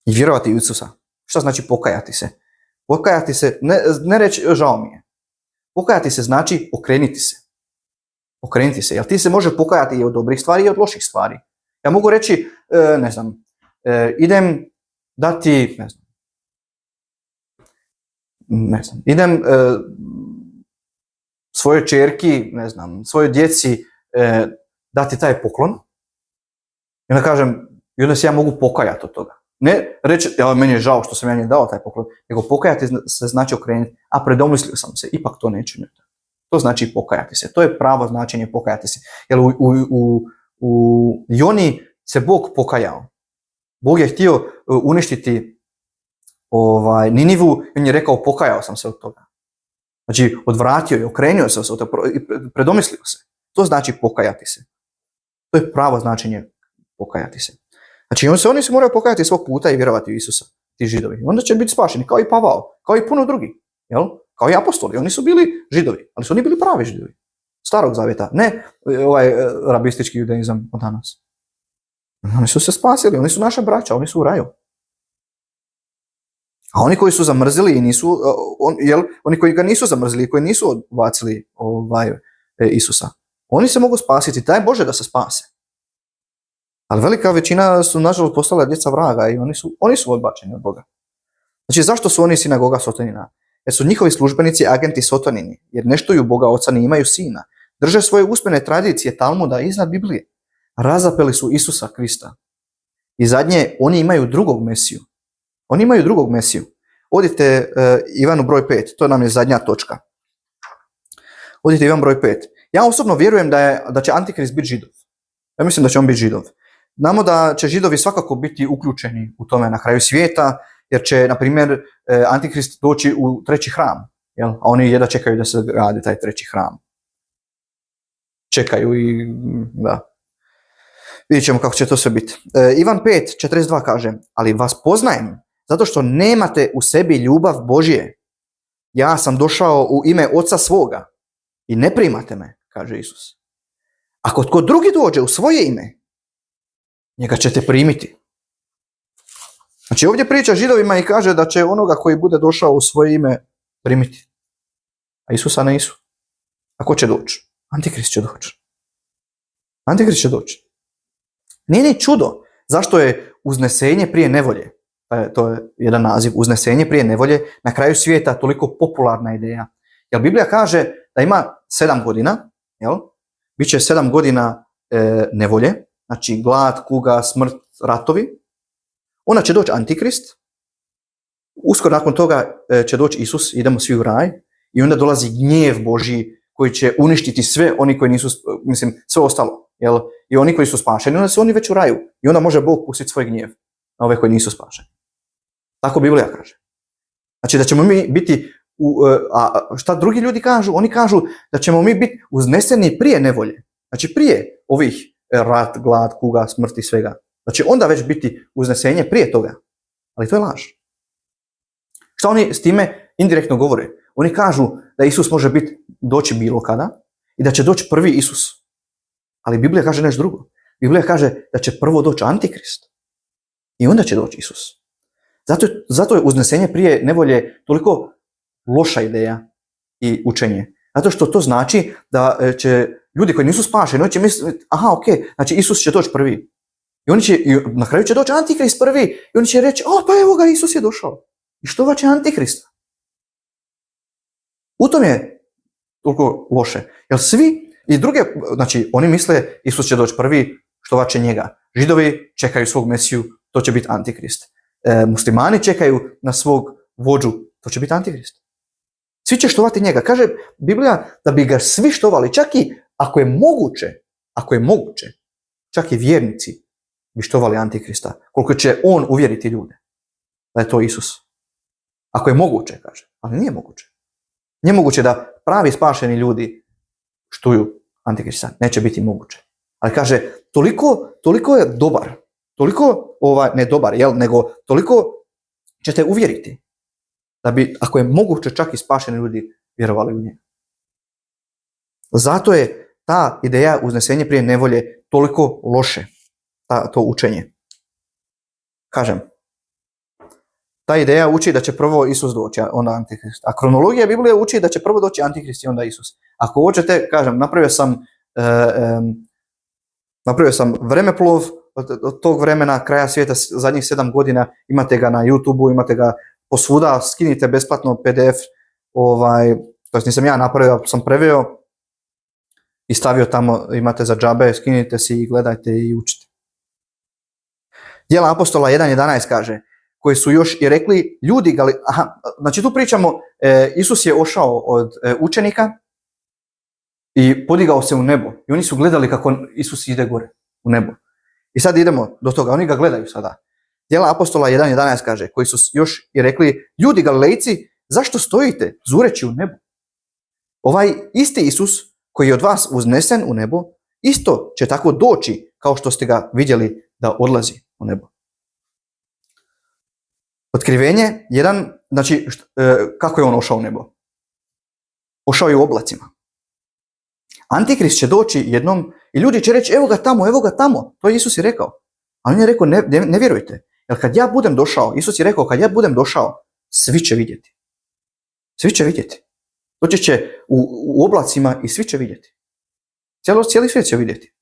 Speaker 1: I vjerovati u Isusa. Šta znači pokajati se? Pokajati se, ne reći žao mi je. Pokajati se znači okrenuti se. Okrenuti se. Jer ti se može pokajati i od dobrih stvari i od loših stvari. Ja mogu reći, idem dati, idem svojoj ćerki, svojoj djeci dati taj poklon. I onda kažem, i onda se ja mogu pokajati od toga. Ne reći, meni je žao što sam ja njoj dao taj poklon, nego pokajati se znači okrenuti, a predomislio sam se, ipak to neću. To znači pokajati se. To je pravo značenje pokajati se. Jer u Joni se Bog pokajao. Bog je htio uništiti Ninivu i on je rekao pokajao sam se od toga. Znači odvratio je, okrenuo se od toga i predomislio se. To znači pokajati se. To je pravo značenje pokajati se. Znači oni se moraju pokajati svog puta i vjerovati u Isusa, ti Židovi. Onda će biti spašeni kao i Pavao, kao i puno drugi. Jel? Kao i apostoli. Oni su bili Židovi, ali su oni bili pravi Židovi. Starog zavjeta, ne rabistički judaizam od danas. Oni su se spasili, oni su naša braća, oni su u raju. A oni koji su zamrzili i nisu, oni koji ga nisu zamrzili i koji nisu odbacili Isusa, oni se mogu spasiti, daj Bože da se spase. Ali velika većina su nažalost postala djeca vraga i oni su odbačeni od Boga. Znači zašto su oni sinagoga Sotonina? Jer su njihovi službenici agenti Sotonini, jer ne štuju Boga Oca ni imaju Sina. Drže svoje usmene tradicije Talmuda iznad Biblije. Razapeli su Isusa Krista. I zadnje, oni imaju drugog Mesiju. Oni imaju drugog Mesiju. Odite Ivanu broj 5, to nam je zadnja točka. Odite Ivan broj 5. Ja osobno vjerujem da će Antikrist biti Židov. Ja mislim da će on biti Židov. Znamo da će Židovi svakako biti uključeni u tome na kraju svijeta, jer će, na primjer, Antikrist doći u treći hram. Jel? A oni jedva čekaju da se radi taj treći hram. Čekaju i da. Vidjet ćemo kako će to sve biti. Ivan 5:42 kaže, ali vas poznajem, zato što nemate u sebi ljubav Božje. Ja sam došao u ime Oca svoga i ne primate me, kaže Isus. Ako tko drugi dođe u svoje ime, njega ćete primiti. Znači ovdje priča Židovima i kaže da će onoga koji bude došao u svoje ime primiti. A Isusa ne Isu. A ko će doći? Antikrist će doći. Antikrist će doći. Nije ni čudo zašto je uznesenje prije nevolje. To je jedan naziv, uznesenje prije nevolje, na kraju svijeta toliko popularna ideja. Jer Biblija kaže da ima 7 godina, jel? Biće 7 godina nevolje, znači glad, kuga, smrt, ratovi. Onda će doći Antikrist, uskoro nakon toga će doći Isus, idemo svi u raj, i onda dolazi gnjev Božji koji će uništiti sve oni koji nisu, sve ostalo, jel? I oni koji su spašeni, onda su oni već u raju i onda može Bog pustiti svoj gnjev na ove koji nisu spašeni. Tako Biblija kaže. Znači da ćemo mi biti, a šta drugi ljudi kažu? Oni kažu da ćemo mi biti uzneseni prije nevolje. Znači prije ovih rat, glad, kuga, smrti, svega. Znači onda već biti uznesenje prije toga. Ali to je laž. Šta oni s time indirektno govore? Oni kažu da Isus može doći bilo kada i da će doći prvi Isus. Ali Biblija kaže nešto drugo. Biblija kaže da će prvo doći Antikrist i onda će doći Isus. Zato je uznesenje prije nevolje toliko loša ideja i učenje. Zato što to znači da će ljudi koji nisu spašeni, oni će misliti, aha, ok, znači Isus će doći prvi. I na kraju će doći Antikrist prvi i oni će reći, pa evo ga, Isus je došao. I što vaće Antikrista? U tom je toliko loše. Jer svi i druge, znači oni misle Isus će doći prvi, što vaće njega. Židovi čekaju svog Mesiju, to će biti Antikrist. Muslimani čekaju na svog vođu, to će biti Antikrist. Svi će štovati njega. Kaže Biblija da bi ga svi štovali, čak i ako je moguće, čak i vjernici bi štovali Antikrista, koliko će on uvjeriti ljude da je to Isus. Ako je moguće, kaže, ali nije moguće. Nije moguće da pravi spašeni ljudi štuju Antikrista, neće biti moguće. Ali kaže, toliko je dobar, toliko, ne dobar, nego toliko ćete uvjeriti da bi, ako je moguće, čak i spašeni ljudi vjerovali u njega. Zato je ta ideja uznesenje prije nevolje toliko loše, to učenje. Kažem, ta ideja uči da će prvo Isus doći, a onda Antikrist. A kronologija Biblije uči da će prvo doći Antikrist i onda Isus. Ako hoćete, kažem, napravio sam vremeplov od tog vremena, kraja svijeta, zadnjih 7 godina, imate ga na YouTubeu, imate ga posvuda, skinite besplatno PDF, to nisam ja napravio, sam preveo i stavio tamo, imate za džabe, skinite si i gledajte i učite. Djela apostola 1.11 kaže, koji su još i rekli, ljudi, znači tu pričamo, Isus je ošao od učenika i podigao se u nebo i oni su gledali kako Isus ide gore u nebo. I sad idemo do toga, oni ga gledaju sada. Djela apostola 1.11 kaže, koji su još i rekli, ljudi Galilejci, zašto stojite zureći u nebu? Ovaj isti Isus koji je od vas uznesen u nebo, isto će tako doći kao što ste ga vidjeli da odlazi u nebo. Otkrivenje, znači kako je on ošao u nebo? Ošao je u oblacima. Antikrist će doći jednom i ljudi će reći, evo ga tamo. To je Isus i rekao. A on je rekao, ne vjerujte. Jer kad ja budem došao, Isus je rekao, kad ja budem došao, svi će vidjeti. Svi će vidjeti. Doći će u oblacima i svi će vidjeti. Cijeli svijet će vidjeti.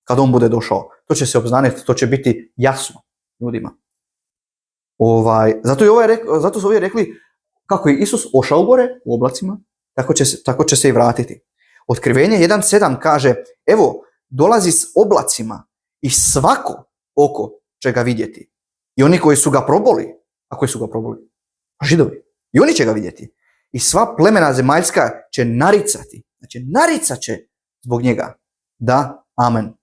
Speaker 1: Kad on bude došao. To će se obznaniti, to će biti jasno ljudima. Zato su ovi rekli, kako je Isus ošao gore u oblacima, tako će se i vratiti. Otkrivenje 1.7 kaže, evo, dolazi s oblacima i svako oko će ga vidjeti. I oni koji su ga proboli, a koji su ga proboli? Židovi. I oni će ga vidjeti. I sva plemena zemaljska će naricati. Znači, naricat će zbog njega. Da, amen.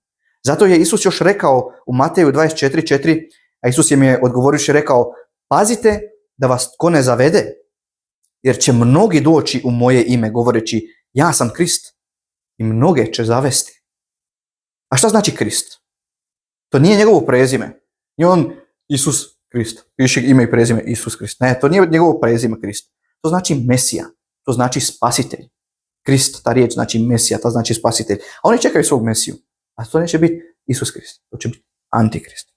Speaker 1: Zato je Isus još rekao u Mateju 24.4, a Isus im je odgovorivši rekao, pazite da vas tko ne zavede, jer će mnogi doći u moje ime govoreći, ja sam Krist, i mnoge će zavesti. A šta znači Krist? To nije njegovo prezime. Nije on Isus Krist. Piše ime i prezime Isus Krist. Ne, to nije njegovo prezime Krist. To znači Mesija. To znači spasitelj. Krist, ta riječ znači Mesija, to znači spasitelj. A oni čekaju svog Mesiju. A to neće biti Isus Krist. To će biti Antikrist.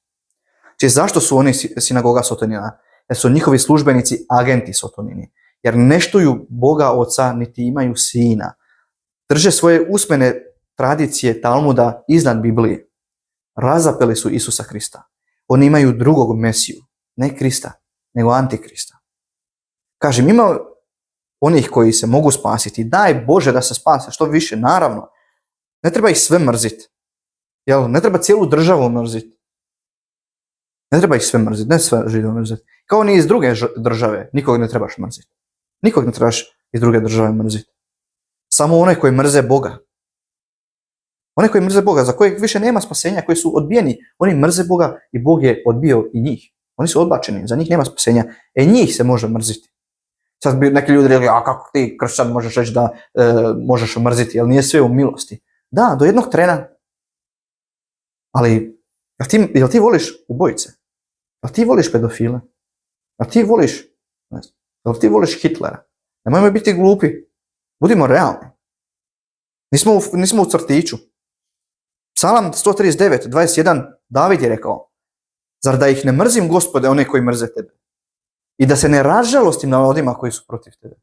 Speaker 1: Znači, zašto su oni sinagoga Sotonina? Jer su njihovi službenici agenti Sotonini. Jer ne štuju Boga Oca, niti imaju Sina. Drže svoje usmene tradicije Talmuda iznad Biblije. Razapeli su Isusa Krista. Oni imaju drugog Mesiju. Ne Krista, nego Antikrista. Kažem, ima onih koji se mogu spasiti. Daj Bože da se spase što više, naravno. Ne treba ih sve mrziti. Ne treba cijelu državu mrziti. Ne treba ih sve mrziti, ne sve Židove mrziti. Kao ni iz druge države, nikog ne trebaš mrziti. Nikog ne trebaš iz druge države mrziti. Samo one koji mrze Boga. One koji mrze Boga, za kojeg više nema spasenja, koji su odbijeni, oni mrze Boga i Bog je odbio i njih. Oni su odbačeni, za njih nema spasenja. Njih se može mrziti. Sad bi neki ljudi rekli, a kako ti kršćan možeš reći da možeš mrziti, jer nije sve u milosti. Da, do jednog trena. Ali, jel ti voliš ubojice? Jel ti voliš pedofile? Jel ti voliš Hitlera? Nemojmo biti glupi. Budimo realni. Nismo u crtiću. Psalam 139.21 David je rekao, zar da ih ne mrzim, Gospode, one koji mrze tebe? I da se ne razžalostim na onima koji su protiv tebe.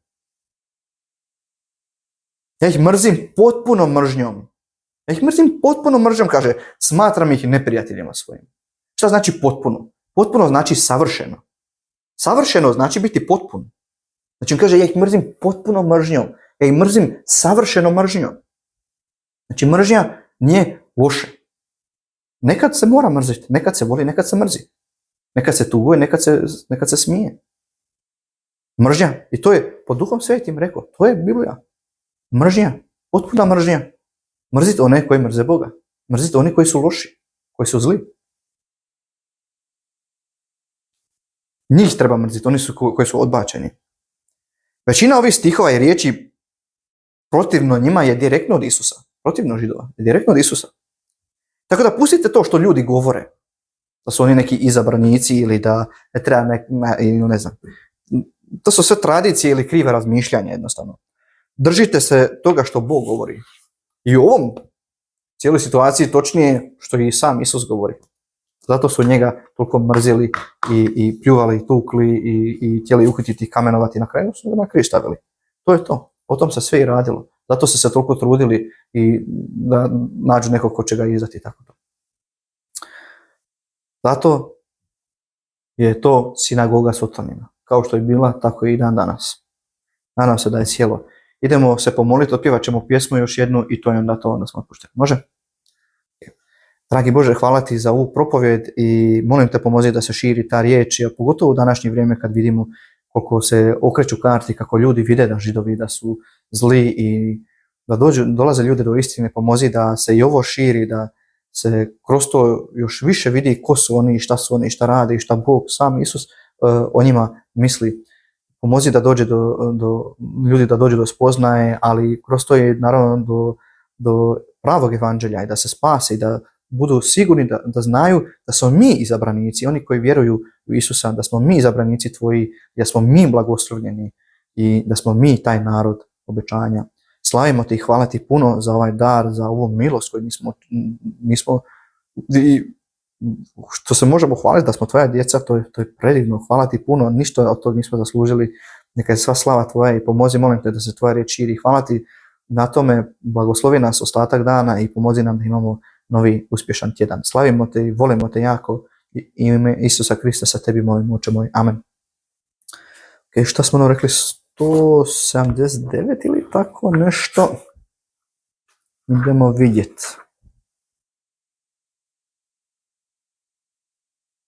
Speaker 1: Ja ih mrzim potpunom mržnjom. Kaže, smatram ih neprijateljima svojim. Šta znači potpuno? Potpuno znači savršeno. Savršeno znači biti potpun. Znači on kaže, ja ih mrzim potpunom mržnjom. Ja ih mrzim savršenom mržnjom. Znači mržnja nije loše. Nekad se mora mrziti, nekad se voli, nekad se mrzi. Nekad se tuguje, nekad se smije. Mržnja. I to je po Duhom Svetim rekao. To je Biblija. Mržnja. Potpuna mržnja. Mrzite one koji mrze Boga. Mrzite one koji su loši. Koji su zli. Njih treba mrziti. Oni su koji su odbačeni. Većina ovih stihova i riječi protivno njima je direktno od Isusa. Protivno Židova. Je direktno od Isusa. Tako da pustite to što ljudi govore. Da su oni neki izabranici ili da ne treba ne znam. To su sve tradicije ili krive razmišljanja jednostavno. Držite se toga što Bog govori. I u ovom cijeloj situaciji točnije što i sam Isus govori. Zato su njega toliko mrzili i pljuvali, tukli i htjeli uhititi, kamenovati. Na kraju su ga na križ stavili. To je to. O tom se sve i radilo. Zato su se toliko trudili i da nađu nekog ko će ga izdati. Tako to. Zato je to sinagoga Sotonina. Kao što je bila, tako i dan danas. Nadam se da je cijelo. Idemo se pomoliti, otpjevat ćemo pjesmu još jednu i to je onda smo otpušteni. Može? Dragi Bože, hvala ti za ovu propovjed i molim te pomozi da se širi ta riječ, a pogotovo u današnje vrijeme kad vidimo koliko se okreću karti, kako ljudi vide da Židovi da su zli i da dolaze ljudi do istine, pomozi da se i ovo širi, se kroz to još više vidi ko su oni, šta rade i šta Bog, sam Isus o njima misli. Pomozi da dođe do ljudi da dođu do spoznaje, ali kroz to je naravno do pravog evanđelja i da se spase i da budu sigurni da znaju da smo mi izabranici, oni koji vjeruju u Isusa, da smo mi izabranici tvoji, da smo mi blagoslovljeni i da smo mi taj narod obećanja. Slavimo te i hvala ti puno za ovaj dar, za ovu milost koju nismo što se možemo hvaliti da smo tvoja djeca, to je predivno. Hvala ti puno, ništa od toga nismo zaslužili. Neka je sva slava tvoja i pomozi, molim te da se tvoja riječ širi. Hvala ti na tome, blagoslovi nas ostatak dana i pomozi nam da imamo novi uspješan tjedan. Slavimo te i volimo te jako. I ime Isusa Krista sa tebi molim, oče moj. Amen. Ok, šta smo nam rekli? 179 ili tako nešto? Idemo vidjeti.